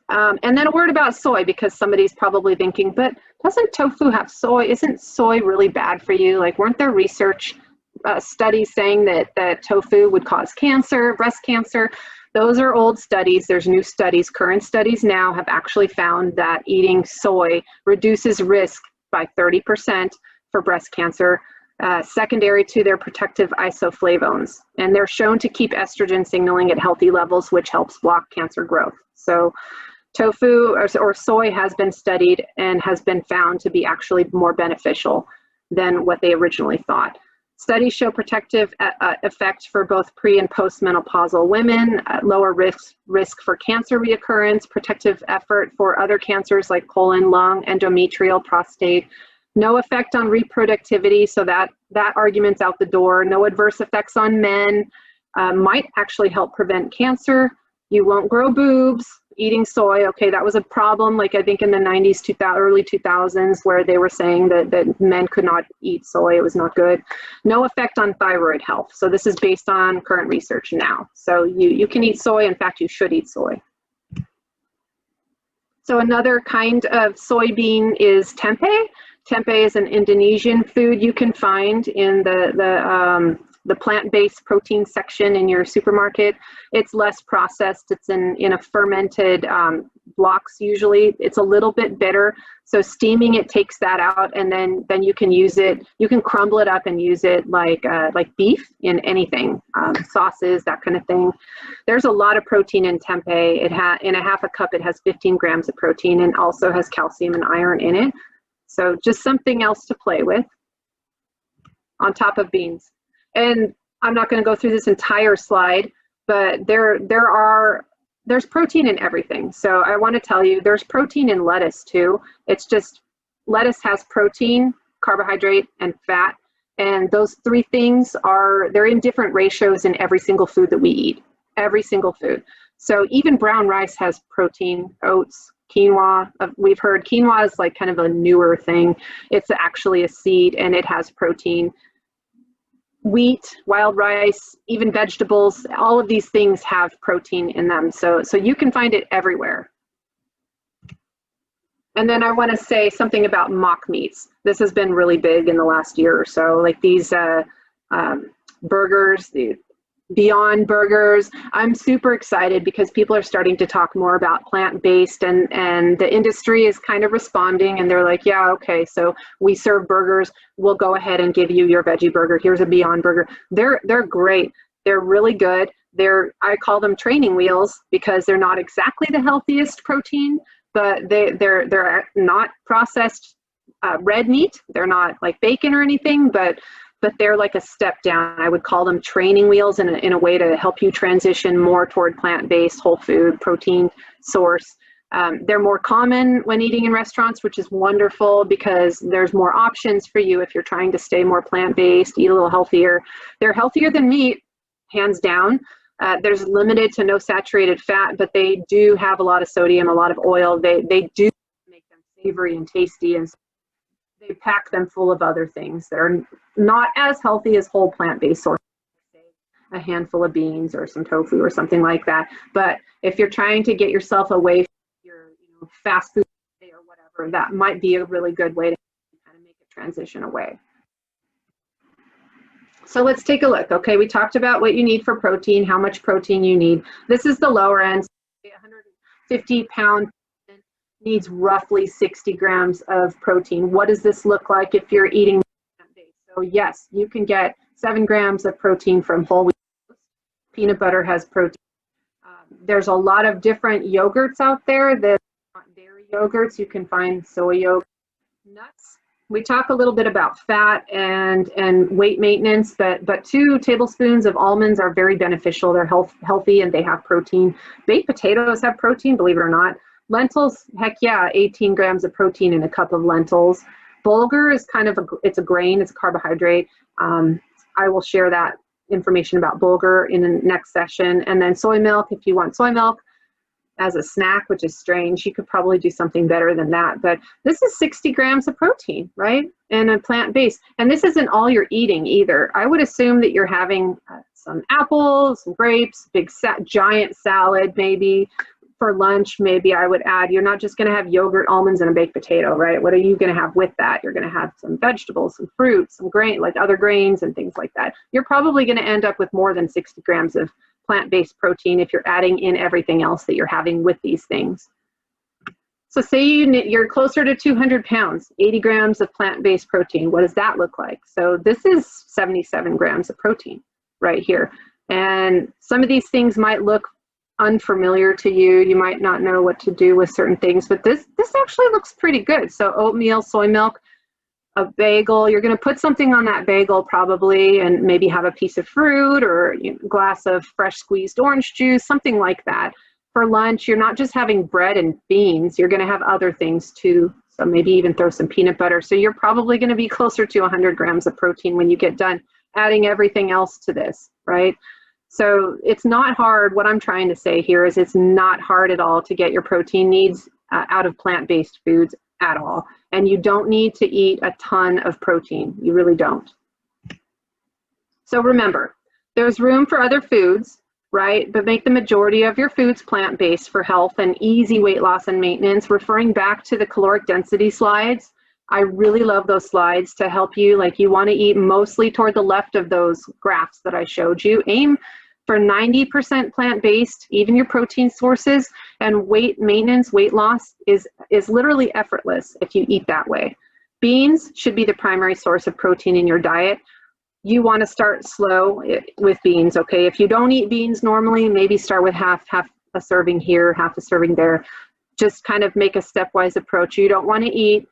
And then a word about soy, because somebody's probably thinking, but doesn't tofu have soy? Isn't soy really bad for you? Like, weren't there research studies saying that tofu would cause cancer, breast cancer? Those are old studies. There's new studies. Current studies now have actually found that eating soy reduces risk by 30% for breast cancer. secondary to their protective isoflavones. And they're shown to keep estrogen signaling at healthy levels, which helps block cancer growth. So tofu or soy has been studied and has been found to be actually more beneficial than what they originally thought. Studies show protective effect for both pre and postmenopausal women, lower risk for cancer reoccurrence, protective effort for other cancers like colon, lung, endometrial, prostate. No effect on reproductivity, so that argument's out the door. No adverse effects on men, might actually help prevent cancer. You won't grow boobs. Eating soy, okay, that was a problem, like I think in the 90s, early 2000s, where they were saying that men could not eat soy, it was not good. No effect on thyroid health. So this is based on current research now. So you can eat soy, in fact, you should eat soy. So another kind of soybean is tempeh. Tempeh is an Indonesian food you can find in the plant-based protein section in your supermarket. It's less processed. It's in a fermented blocks usually. It's a little bit bitter. So steaming it takes that out, and then you can use it. You can crumble it up and use it like beef in anything, sauces, that kind of thing. There's a lot of protein in tempeh. In a half a cup, it has 15 grams of protein and also has calcium and iron in it. So just something else to play with on top of beans. And I'm not going to go through this entire slide, but there's protein in everything. So I want to tell you, there's protein in lettuce too. It's just lettuce has protein, carbohydrate, and fat. And those three things they're in different ratios in every single food that we eat, every single food. So even brown rice has protein, oats, quinoa. We've heard quinoa is like kind of a newer thing. It's actually a seed and it has protein. Wheat, wild rice, even vegetables, all of these things have protein in them. So you can find it everywhere. And then I want to say something about mock meats. This has been really big in the last year or so, like these burgers, the Beyond Burgers. I'm super excited because people are starting to talk more about plant-based, and the industry is kind of responding, and they're like, yeah, okay, so we serve burgers, we'll go ahead and give you your veggie burger. Here's a Beyond Burger. They're great. They're really good. I call them training wheels because they're not exactly the healthiest protein, but they're not processed red meat. They're not like bacon or anything, but they're like a step down. I would call them training wheels in a way to help you transition more toward plant-based, whole food, protein source. They're more common when eating in restaurants, which is wonderful because there's more options for you if you're trying to stay more plant-based, eat a little healthier. They're healthier than meat, hands down. There's limited to no saturated fat, but they do have a lot of sodium, a lot of oil. They do make them savory and tasty, and they pack them full of other things that are not as healthy as whole plant-based sources, a handful of beans or some tofu or something like that. But if you're trying to get yourself away from your fast food or whatever, that might be a really good way to kind of make a transition away. So let's take a look. Okay, we talked about what you need for protein, how much protein you need. This is the lower end. 150-pound needs roughly 60 grams of protein. What does this look like if you're eating plant-based? So yes, you can get 7 grams of protein from whole wheat. Peanut butter has protein. There's a lot of different yogurts out there that are not dairy yogurts. You can find soy yogurt, nuts. We talk a little bit about fat and weight maintenance, but 2 tablespoons of almonds are very beneficial. They're healthy and they have protein. Baked potatoes have protein, believe it or not. Lentils, heck yeah, 18 grams of protein in a cup of lentils. Bulgur is it's a grain, it's a carbohydrate. I will share that information about bulgur in the next session. And then soy milk, if you want soy milk as a snack, which is strange, you could probably do something better than that. But this is 60 grams of protein, right? And a plant-based. And this isn't all you're eating either. I would assume that you're having some apples, some grapes, giant salad maybe. For lunch, maybe I would add, you're not just going to have yogurt, almonds, and a baked potato, right? What are you going to have with that? You're going to have some vegetables, some fruits, some grain, like other grains and things like that. You're probably going to end up with more than 60 grams of plant-based protein if you're adding in everything else that you're having with these things. So say you're closer to 200 pounds, 80 grams of plant-based protein. What does that look like? So this is 77 grams of protein right here. And some of these things might look unfamiliar to you. You might not know what to do with certain things, but this actually looks pretty good. So oatmeal, soy milk, a bagel. You're going to put something on that bagel probably, and maybe have a piece of fruit or a glass of fresh squeezed orange juice, something like that. For lunch, you're not just having bread and beans, you're going to have other things too. So maybe even throw some peanut butter. So you're probably going to be closer to 100 grams of protein when you get done adding everything else to this, right? So it's not hard. What I'm trying to say here is it's not hard at all to get your protein needs out of plant-based foods at all. And you don't need to eat a ton of protein. You really don't. So remember, there's room for other foods, right? But make the majority of your foods plant-based for health and easy weight loss and maintenance. Referring back to the caloric density slides, I really love those slides to help you. Like, you want to eat mostly toward the left of those graphs that I showed you. Aim for 90% plant-based, even your protein sources, and weight maintenance, weight loss is literally effortless if you eat that way. Beans should be the primary source of protein in your diet. You want to start slow with beans, okay? If you don't eat beans normally, maybe start with half a serving here, half a serving there. Just kind of make a stepwise approach. You don't want to eat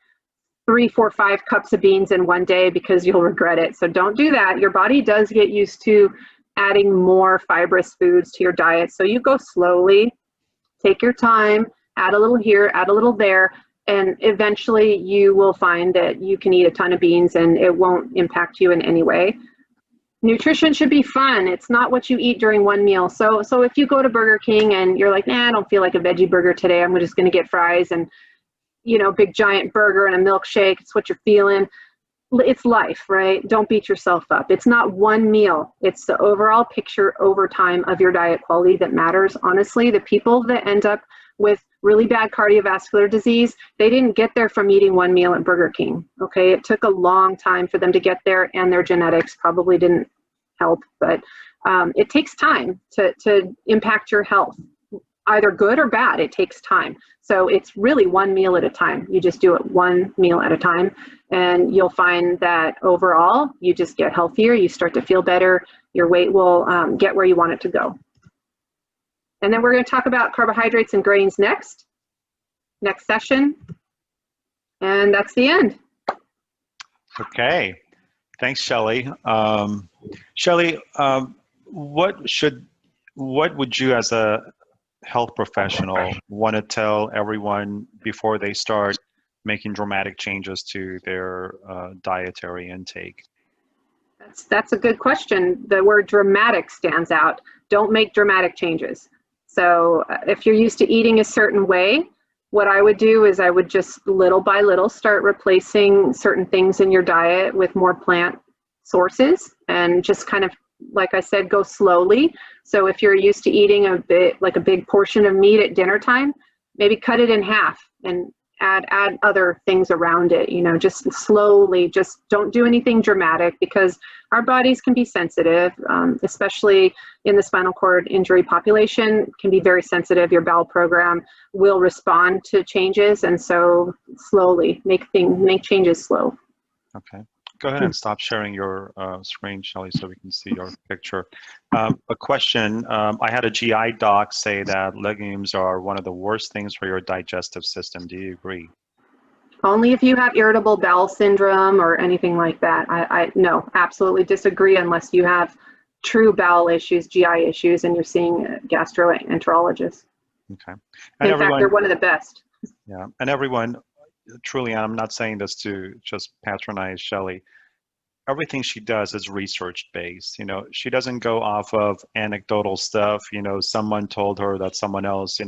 3, 4, 5 cups of beans in one day because you'll regret it. So don't do that. Your body does get used to adding more fibrous foods to your diet. So you go slowly, take your time, add a little here, add a little there, and eventually you will find that you can eat a ton of beans and it won't impact you in any way. Nutrition should be fun. It's not what you eat during one meal. So if you go to Burger King and you're like, nah, I don't feel like a veggie burger today, I'm just going to get fries and, big giant burger and a milkshake. It's what you're feeling. It's life, right? Don't beat yourself up. It's not one meal. It's the overall picture over time of your diet quality that matters. Honestly, the people that end up with really bad cardiovascular disease, they didn't get there from eating one meal at Burger King, okay? It took a long time for them to get there, and their genetics probably didn't help, but it takes time to impact your health, either good or bad. It takes time. So it's really one meal at a time. You just do it one meal at a time, and you'll find that overall, you just get healthier, you start to feel better, your weight will get where you want it to go. And then we're going to talk about carbohydrates and grains next session. And that's the end. Okay. Thanks, Shelley. Shelley, what would you as a health professional want to tell everyone before they start making dramatic changes to their dietary intake? That's a good question. The word dramatic stands out. Don't make dramatic changes. So if you're used to eating a certain way, what I would do is I would just little by little start replacing certain things in your diet with more plant sources, and just kind of, like I said, go slowly. So if you're used to eating a big portion of meat at dinner time, maybe cut it in half and add other things around it, just slowly. Just don't do anything dramatic, because our bodies can be sensitive, especially in the spinal cord injury population, can be very sensitive. Your bowel program will respond to changes, and so slowly make changes slow. Okay. Go ahead and stop sharing your screen, Shelley, so we can see your picture. A question, I had a GI doc say that legumes are one of the worst things for your digestive system. Do you agree? Only if you have irritable bowel syndrome or anything like that. I no, absolutely disagree, unless you have true bowel issues, GI issues, and you're seeing a gastroenterologist. Okay. And in fact, they're one of the best. Yeah, and everyone, truly, I'm not saying this to just patronize Shelley, everything she does is research based. She doesn't go off of anecdotal stuff. Someone told her that someone else,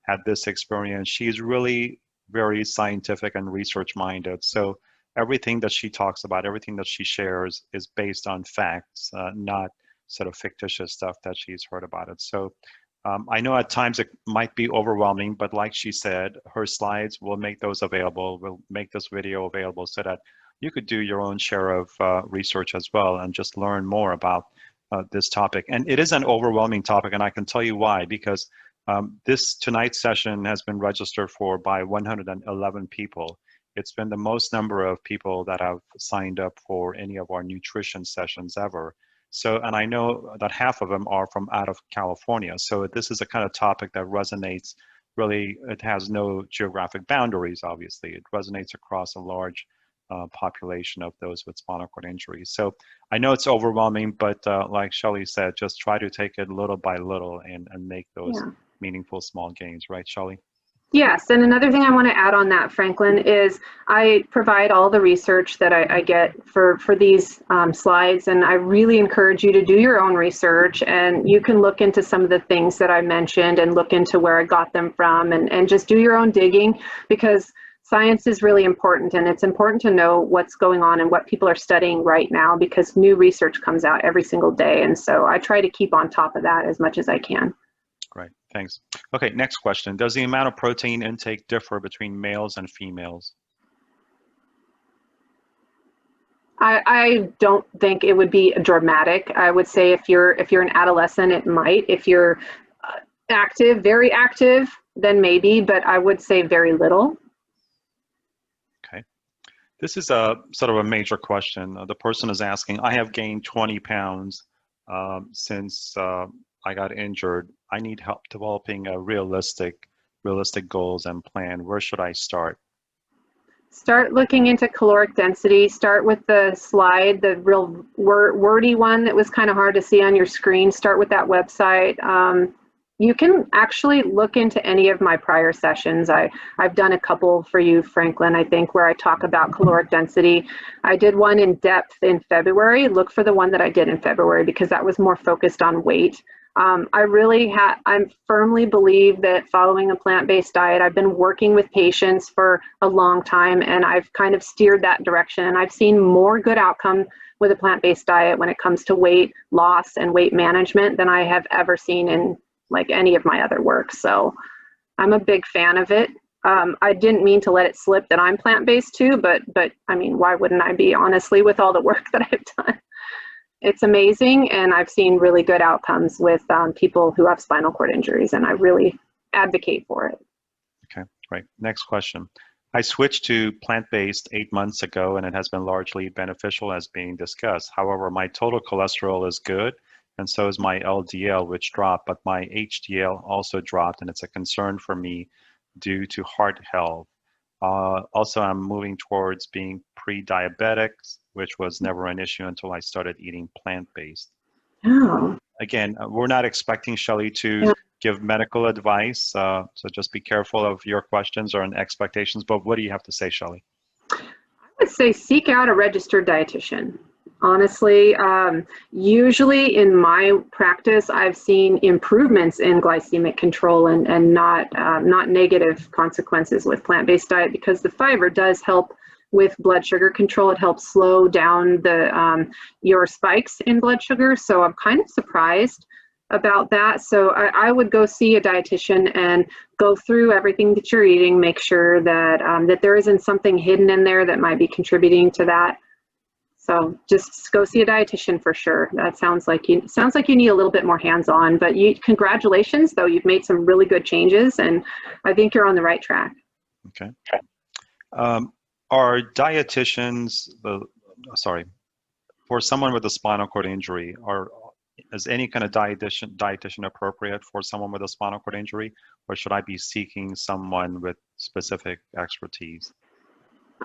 had this experience. She's really very scientific and research minded. So everything that she talks about, everything that she shares is based on facts, not sort of fictitious stuff that she's heard about it. So I know at times it might be overwhelming, but like she said, her slides will make those available. We'll make this video available so that you could do your own share of research as well and just learn more about this topic. And it is an overwhelming topic, and I can tell you why, because Tonight's session has been registered for by 111 people. It's been the most number of people that have signed up for any of our nutrition sessions ever. So, and I know that half of them are from out of California. So this is a kind of topic that resonates really, it has no geographic boundaries, obviously. It resonates across a large population of those with spinal cord injury. So I know it's overwhelming, but like Shelley said, just try to take it little by little and make those meaningful small gains, right, Shelley? Yes, and another thing I want to add on that, Franklin, is I provide all the research that I get for these slides, and I really encourage you to do your own research, and you can look into some of the things that I mentioned and look into where I got them from, and just do your own digging, because science is really important, and it's important to know what's going on and what people are studying right now, because new research comes out every single day, and so I try to keep on top of that as much as I can. Great, thanks. Okay, next question. Does the amount of protein intake differ between males and females? I don't think it would be dramatic. I would say if you're an adolescent, it might. If you're active, very active, then maybe, but I would say very little. Okay. This is a sort of a major question. The person is asking, I have gained 20 pounds since I got injured. I need help developing a realistic goals and plan. Where should I start? Start looking into caloric density. Start with the slide, the real wordy one that was kind of hard to see on your screen. Start with that website. You can actually look into any of my prior sessions. I've done a couple for you, Franklin, I think, where I talk about caloric density. I did one in depth in February. Look for the one that I did in February, because that was more focused on weight. I firmly believe that following a plant-based diet, I've been working with patients for a long time, and I've kind of steered that direction, and I've seen more good outcome with a plant-based diet when it comes to weight loss and weight management than I have ever seen in like any of my other work. So I'm a big fan of it. I didn't mean to let it slip that I'm plant-based too, but I mean, why wouldn't I be, honestly, with all the work that I've done? It's amazing, and I've seen really good outcomes with people who have spinal cord injuries, and I really advocate for it. Okay, great. Next question. I switched to plant-based 8 months ago, and it has been largely beneficial as being discussed. However, my total cholesterol is good, and so is my LDL, which dropped, but my HDL also dropped, and it's a concern for me due to heart health. Also, I'm moving towards being pre-diabetic, which was never an issue until I started eating plant-based. Oh. Again, we're not expecting Shelley to give medical advice, so just be careful of your questions or expectations, but what do you have to say, Shelley? I would say seek out a registered dietitian. Honestly, usually in my practice, I've seen improvements in glycemic control and not negative consequences with plant-based diet, because the fiber does help with blood sugar control. It helps slow down your spikes in blood sugar. So I'm kind of surprised about that. So I would go see a dietitian and go through everything that you're eating, make sure that that there isn't something hidden in there that might be contributing to that. So just go see a dietitian for sure. That sounds like you need a little bit more hands-on, but congratulations though, you've made some really good changes, and I think you're on the right track. Okay. Are dietitians, for someone with a spinal cord injury, is any kind of dietitian appropriate for someone with a spinal cord injury, or should I be seeking someone with specific expertise?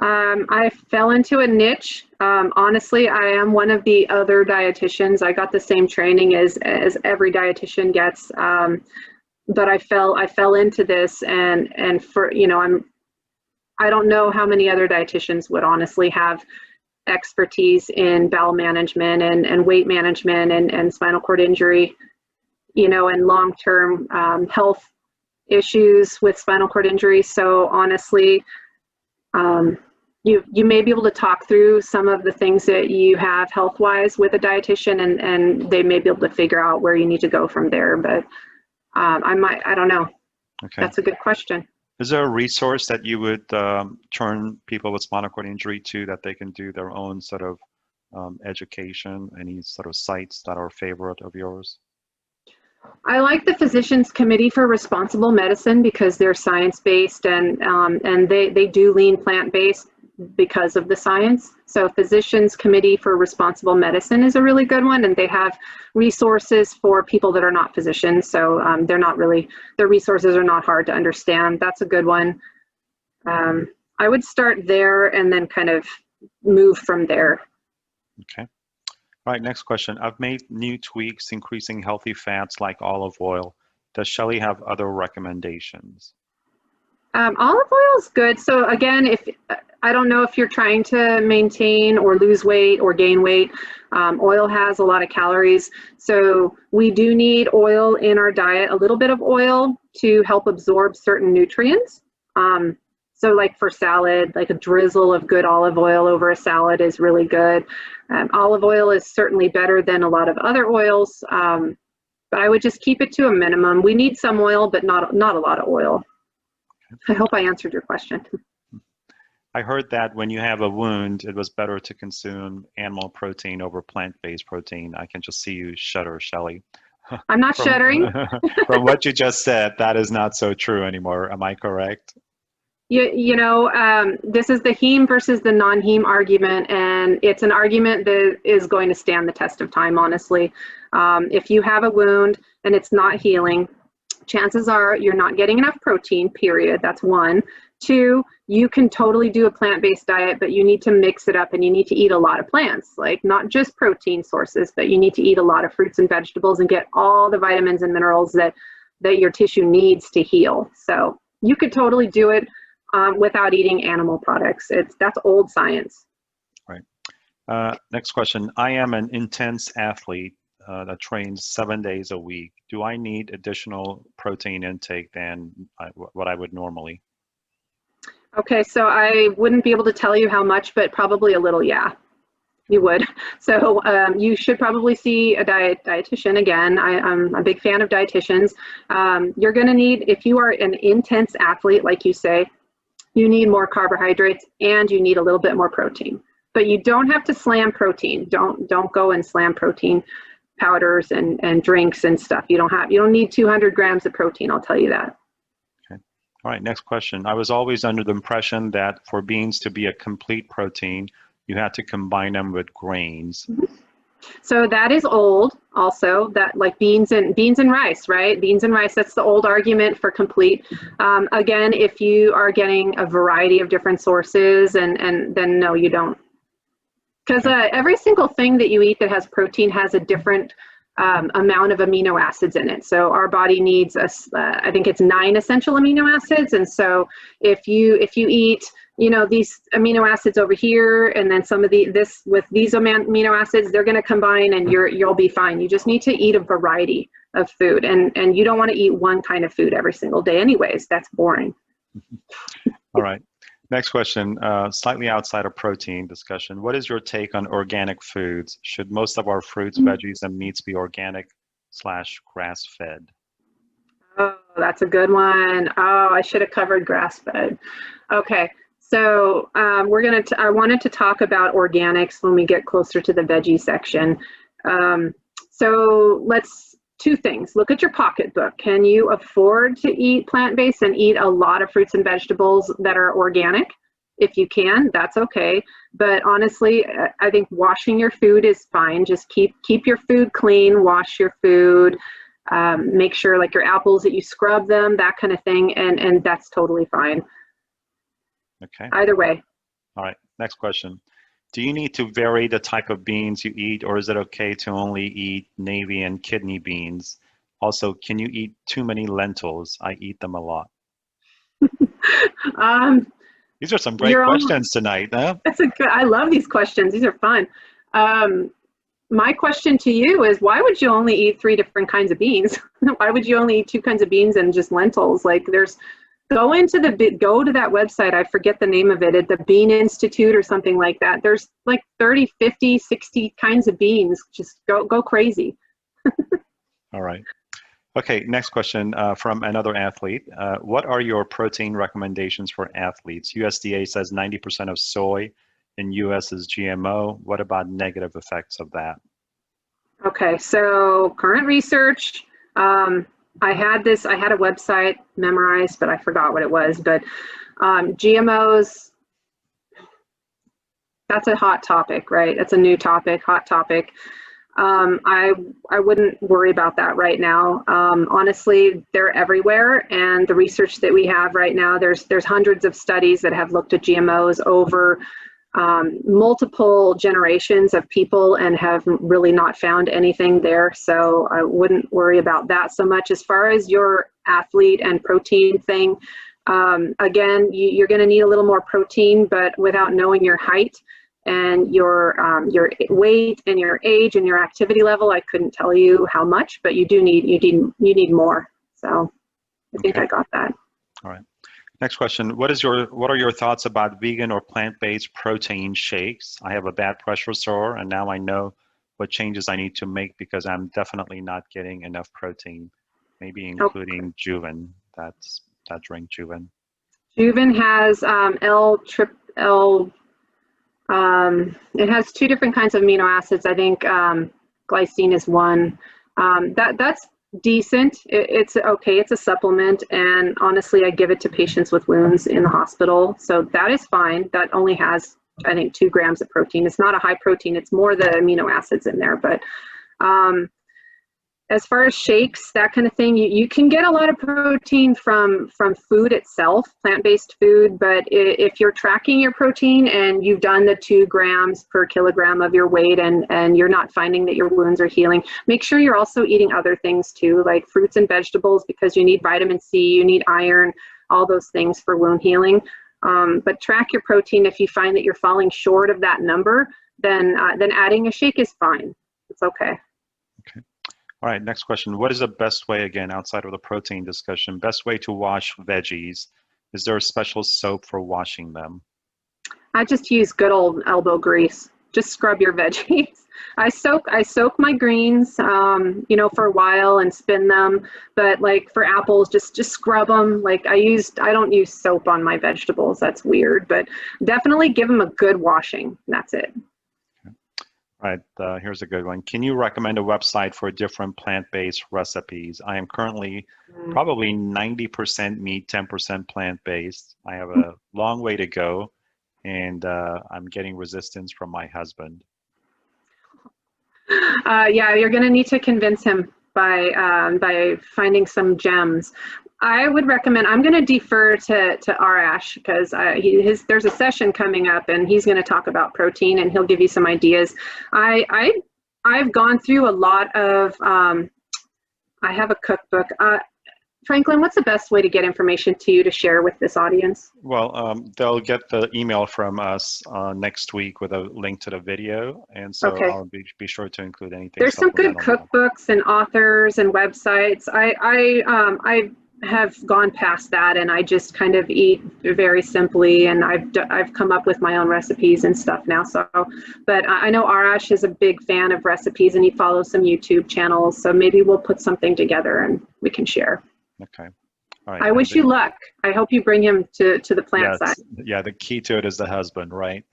I fell into a niche. Honestly, I am one of the other dietitians. I got the same training as every dietitian gets, but I fell into this, and for I don't know how many other dietitians would honestly have expertise in bowel management and weight management and spinal cord injury, and long-term health issues with spinal cord injury. So honestly, you may be able to talk through some of the things that you have health-wise with a dietitian, and they may be able to figure out where you need to go from there. But I don't know. Okay. That's a good question. Is there a resource that you would turn people with spinal cord injury to, that they can do their own sort of education? Any sort of sites that are a favorite of yours? I like the Physicians Committee for Responsible Medicine because they're science-based and they do lean plant-based because of the science. So Physicians Committee for Responsible Medicine is a really good one, and they have resources for people that are not physicians. So their resources are not hard to understand. That's a good one. I would start there and then kind of move from there. Okay. All right, next question. I've made new tweaks increasing healthy fats like olive oil. Does Shelley have other recommendations? Olive oil is good. So again, I don't know if you're trying to maintain or lose weight or gain weight, oil has a lot of calories. So we do need oil in our diet, a little bit of oil to help absorb certain nutrients. So like for salad, like a drizzle of good olive oil over a salad is really good. Olive oil is certainly better than a lot of other oils, but I would just keep it to a minimum. We need some oil, but not a lot of oil. I hope I answered your question. I heard that when you have a wound, it was better to consume animal protein over plant-based protein. I can just see you shudder, Shelley. I'm not shuddering. From what you just said, that is not so true anymore. Am I correct? You know, this is the heme versus the non-heme argument, and it's an argument that is going to stand the test of time, honestly. If you have a wound and it's not healing, chances are you're not getting enough protein, period. That's one. Two, you can totally do a plant-based diet, but you need to mix it up and you need to eat a lot of plants, like not just protein sources, but you need to eat a lot of fruits and vegetables and get all the vitamins and minerals that your tissue needs to heal. So you could totally do it without eating animal products. That's old science. Right. Next question. I am an intense athlete that trains 7 days a week. Do I need additional protein intake than what I would normally? Okay, so I wouldn't be able to tell you how much, but probably a little, yeah, you would. So you should probably see a dietitian. Again, I'm a big fan of dietitians. You're gonna need, if you are an intense athlete, like you say, you need more carbohydrates and you need a little bit more protein. But you don't have to slam protein. Don't go and slam protein powders and drinks and stuff. You don't need 200 grams of protein, I'll tell you that. Okay. All right, next question. I was always under the impression that for beans to be a complete protein, you had to combine them with grains. Mm-hmm. So that is old also, that like beans and rice, right? Beans and rice, that's the old argument for complete. Again, if you are getting a variety of different sources, and then no, you don't. Because every single thing that you eat that has protein has a different amount of amino acids in it. So our body needs, I think it's 9 essential amino acids. And so if you eat, you know, these amino acids over here, and then some of this with these amino acids, they're going to combine and you'll be fine. You just need to eat a variety of food, and you don't want to eat one kind of food every single day anyways. That's boring. All right. Next question, slightly outside of protein discussion. What is your take on organic foods? Should most of our fruits, veggies, and meats be organic / grass-fed? Oh, that's a good one. Oh, I should have covered grass-fed. Okay, so I wanted to talk about organics when we get closer to the veggie section. So two things. Look at your pocketbook. Can you afford to eat plant-based and eat a lot of fruits and vegetables that are organic? If you can, that's okay. But honestly, I think washing your food is fine. Just keep your food clean, wash your food, make sure like your apples that you scrub them, that kind of thing, and that's totally fine. Okay. Either way. All right, next question. Do you need to vary the type of beans you eat, or is it okay to only eat navy and kidney beans? Also, can you eat too many lentils? I eat them a lot. These are some great questions tonight, huh? I love these questions. These are fun. My question to you is, why would you only eat 3 different kinds of beans? Why would you only eat 2 kinds of beans and just lentils? Like go to that website. I forget the name of it, at the Bean Institute or something like that. There's like 30, 50, 60 kinds of beans. Just go crazy. All right. Okay, next question from another athlete. What are your protein recommendations for athletes? USDA says 90% of soy in US is GMO. What about negative effects of that? Okay, so current research, I had a website memorized, but I forgot what it was. But GMOs, that's a hot topic, right? That's a new topic, hot topic. I wouldn't worry about that right now. Honestly, they're everywhere, and the research that we have right now, there's hundreds of studies that have looked at GMOs over multiple generations of people and have really not found anything there. So I wouldn't worry about that so much. As far as your athlete and protein thing, again, you're going to need a little more protein, but without knowing your height and your weight and your age and your activity level, I couldn't tell you how much, but you need more. So I think I got that. All right. Next question. What are your thoughts about vegan or plant-based protein shakes? I have a bad pressure sore, and now I know what changes I need to make because I'm definitely not getting enough protein. Maybe including Juven. That's that drink, Juven. Juven has it has 2 different kinds of amino acids. I think glycine is one. That's decent. It's okay. It's a supplement, and honestly, I give it to patients with wounds in the hospital, so that is fine. That only has, I think, 2 grams of protein. It's not a high protein. It's more the amino acids in there. But as far as shakes, that kind of thing, you can get a lot of protein from food itself, plant-based food. But if you're tracking your protein and you've done the 2 grams per kilogram of your weight and you're not finding that your wounds are healing, make sure you're also eating other things too, like fruits and vegetables, because you need vitamin C, you need iron, all those things for wound healing. But track your protein. If you find that you're falling short of that number, then adding a shake is fine. It's okay. Okay. All right, next question. What is the best way, again, outside of the protein discussion, best way to wash veggies? Is there a special soap for washing them? I just use good old elbow grease. Just scrub your veggies. I soak my greens, for a while and spin them. But like for apples, just scrub them. Like I don't use soap on my vegetables. That's weird, but definitely give them a good washing. That's it. All right, here's a good one. Can you recommend a website for different plant-based recipes? I am currently probably 90% meat, 10% plant-based. I have a long way to go, and I'm getting resistance from my husband. Yeah, you're going to need to convince him by finding some gems. I would recommend, I'm going to defer to Arash because there's a session coming up and he's going to talk about protein and he'll give you some ideas. I've gone through a lot of, I have a cookbook. Franklin, what's the best way to get information to you to share with this audience? Well, they'll get the email from us next week with a link to the video, and so okay. I'll be sure to include anything. There's some good cookbooks and authors and websites. I have gone past that, and I just kind of eat very simply, and I've come up with my own recipes and stuff now. So, but I know Arash is a big fan of recipes, and he follows some YouTube channels. So maybe we'll put something together and we can share. Okay. All right. I wish you luck. I hope you bring him to the plant side. Yeah, the key to it is the husband, right?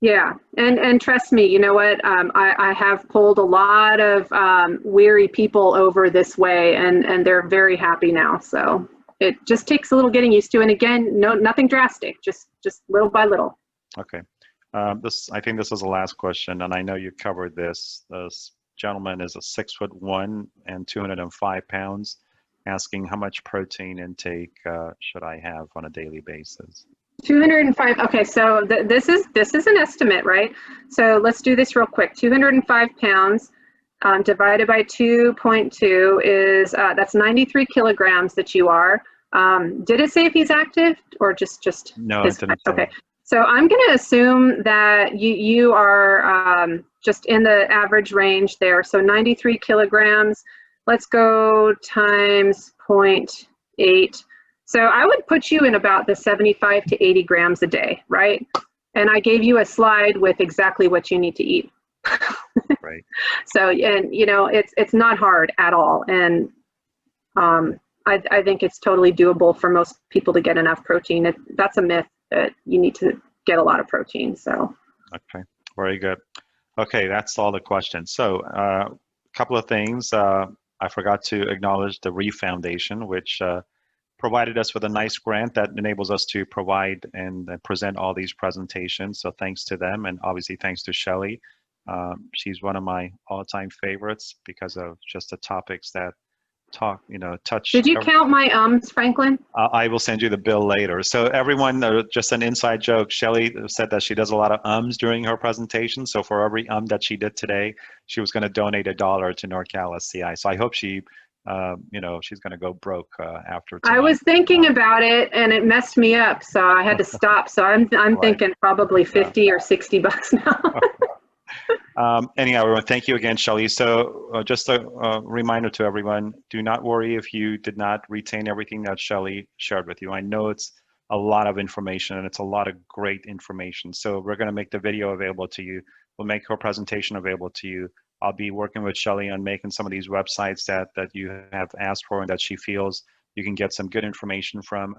Yeah, and trust me, you know what? I have pulled a lot of weary people over this way, and they're very happy now. So it just takes a little getting used to, and again, nothing drastic, just little by little. Okay. I think this is the last question, and I know you covered this. This gentleman is 6'1" and 205 pounds. Asking how much protein intake should I have on a daily basis? 205. Okay, so this is an estimate, right? So let's do this real quick. 205 pounds divided by 2.2 is that's 93 kilograms that you are. Did it say if he's active or just? No, it didn't. Okay, so I'm going to assume that you are just in the average range there. So 93 kilograms. Let's go times 0.8. So I would put you in about the 75 to 80 grams a day, right? And I gave you a slide with exactly what you need to eat. Right. So, and it's not hard at all. And I think it's totally doable for most people to get enough protein. That's a myth that you need to get a lot of protein, so. Okay, very good. Okay, that's all the questions. So a couple of things. I forgot to acknowledge the Reef Foundation, which provided us with a nice grant that enables us to provide and present all these presentations. So thanks to them, and obviously thanks to Shelley. She's one of my all-time favorites because of just the topics that touch. Did you count my ums, Franklin? I will send you the bill later. So everyone, just an inside joke, Shelley said that she does a lot of ums during her presentation. So for every that she did today, she was going to donate $1 to NorCal SCI. So I hope she, she's going to go broke after tonight. I was thinking about it and it messed me up. So I had to stop. So I'm Right. thinking probably 50 or 60 bucks now. Anyhow, everyone, thank you again, Shelley. So just a reminder to everyone, do not worry if you did not retain everything that Shelley shared with you. I know it's a lot of information and it's a lot of great information. So we're going to make the video available to you. We'll make her presentation available to you. I'll be working with Shelley on making some of these websites that you have asked for and that she feels you can get some good information from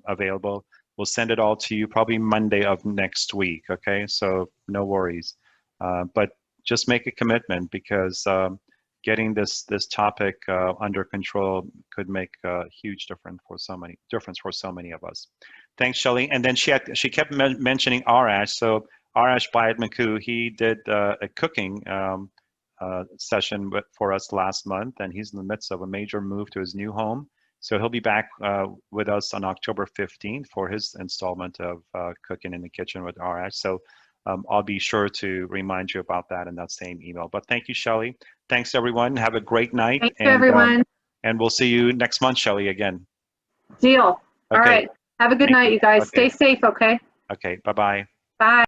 available. We'll send it all to you probably Monday of next week, okay? So no worries. But just make a commitment, because getting this topic under control could make a huge difference for so many of us. Thanks, Shelley. And then she kept mentioning Arash. So Arash Bayat-Maku, he did a cooking session for us last month, and he's in the midst of a major move to his new home. So he'll be back with us on October 15th for his installment of Cooking in the Kitchen with Arash. So I'll be sure to remind you about that in that same email. But thank you, Shelley. Thanks, everyone. Have a great night. Thanks, everyone. And we'll see you next month, Shelley, again. Deal. Okay. All right. Have a good night, you guys. Okay. Stay safe, okay? Okay. Bye-bye. Bye.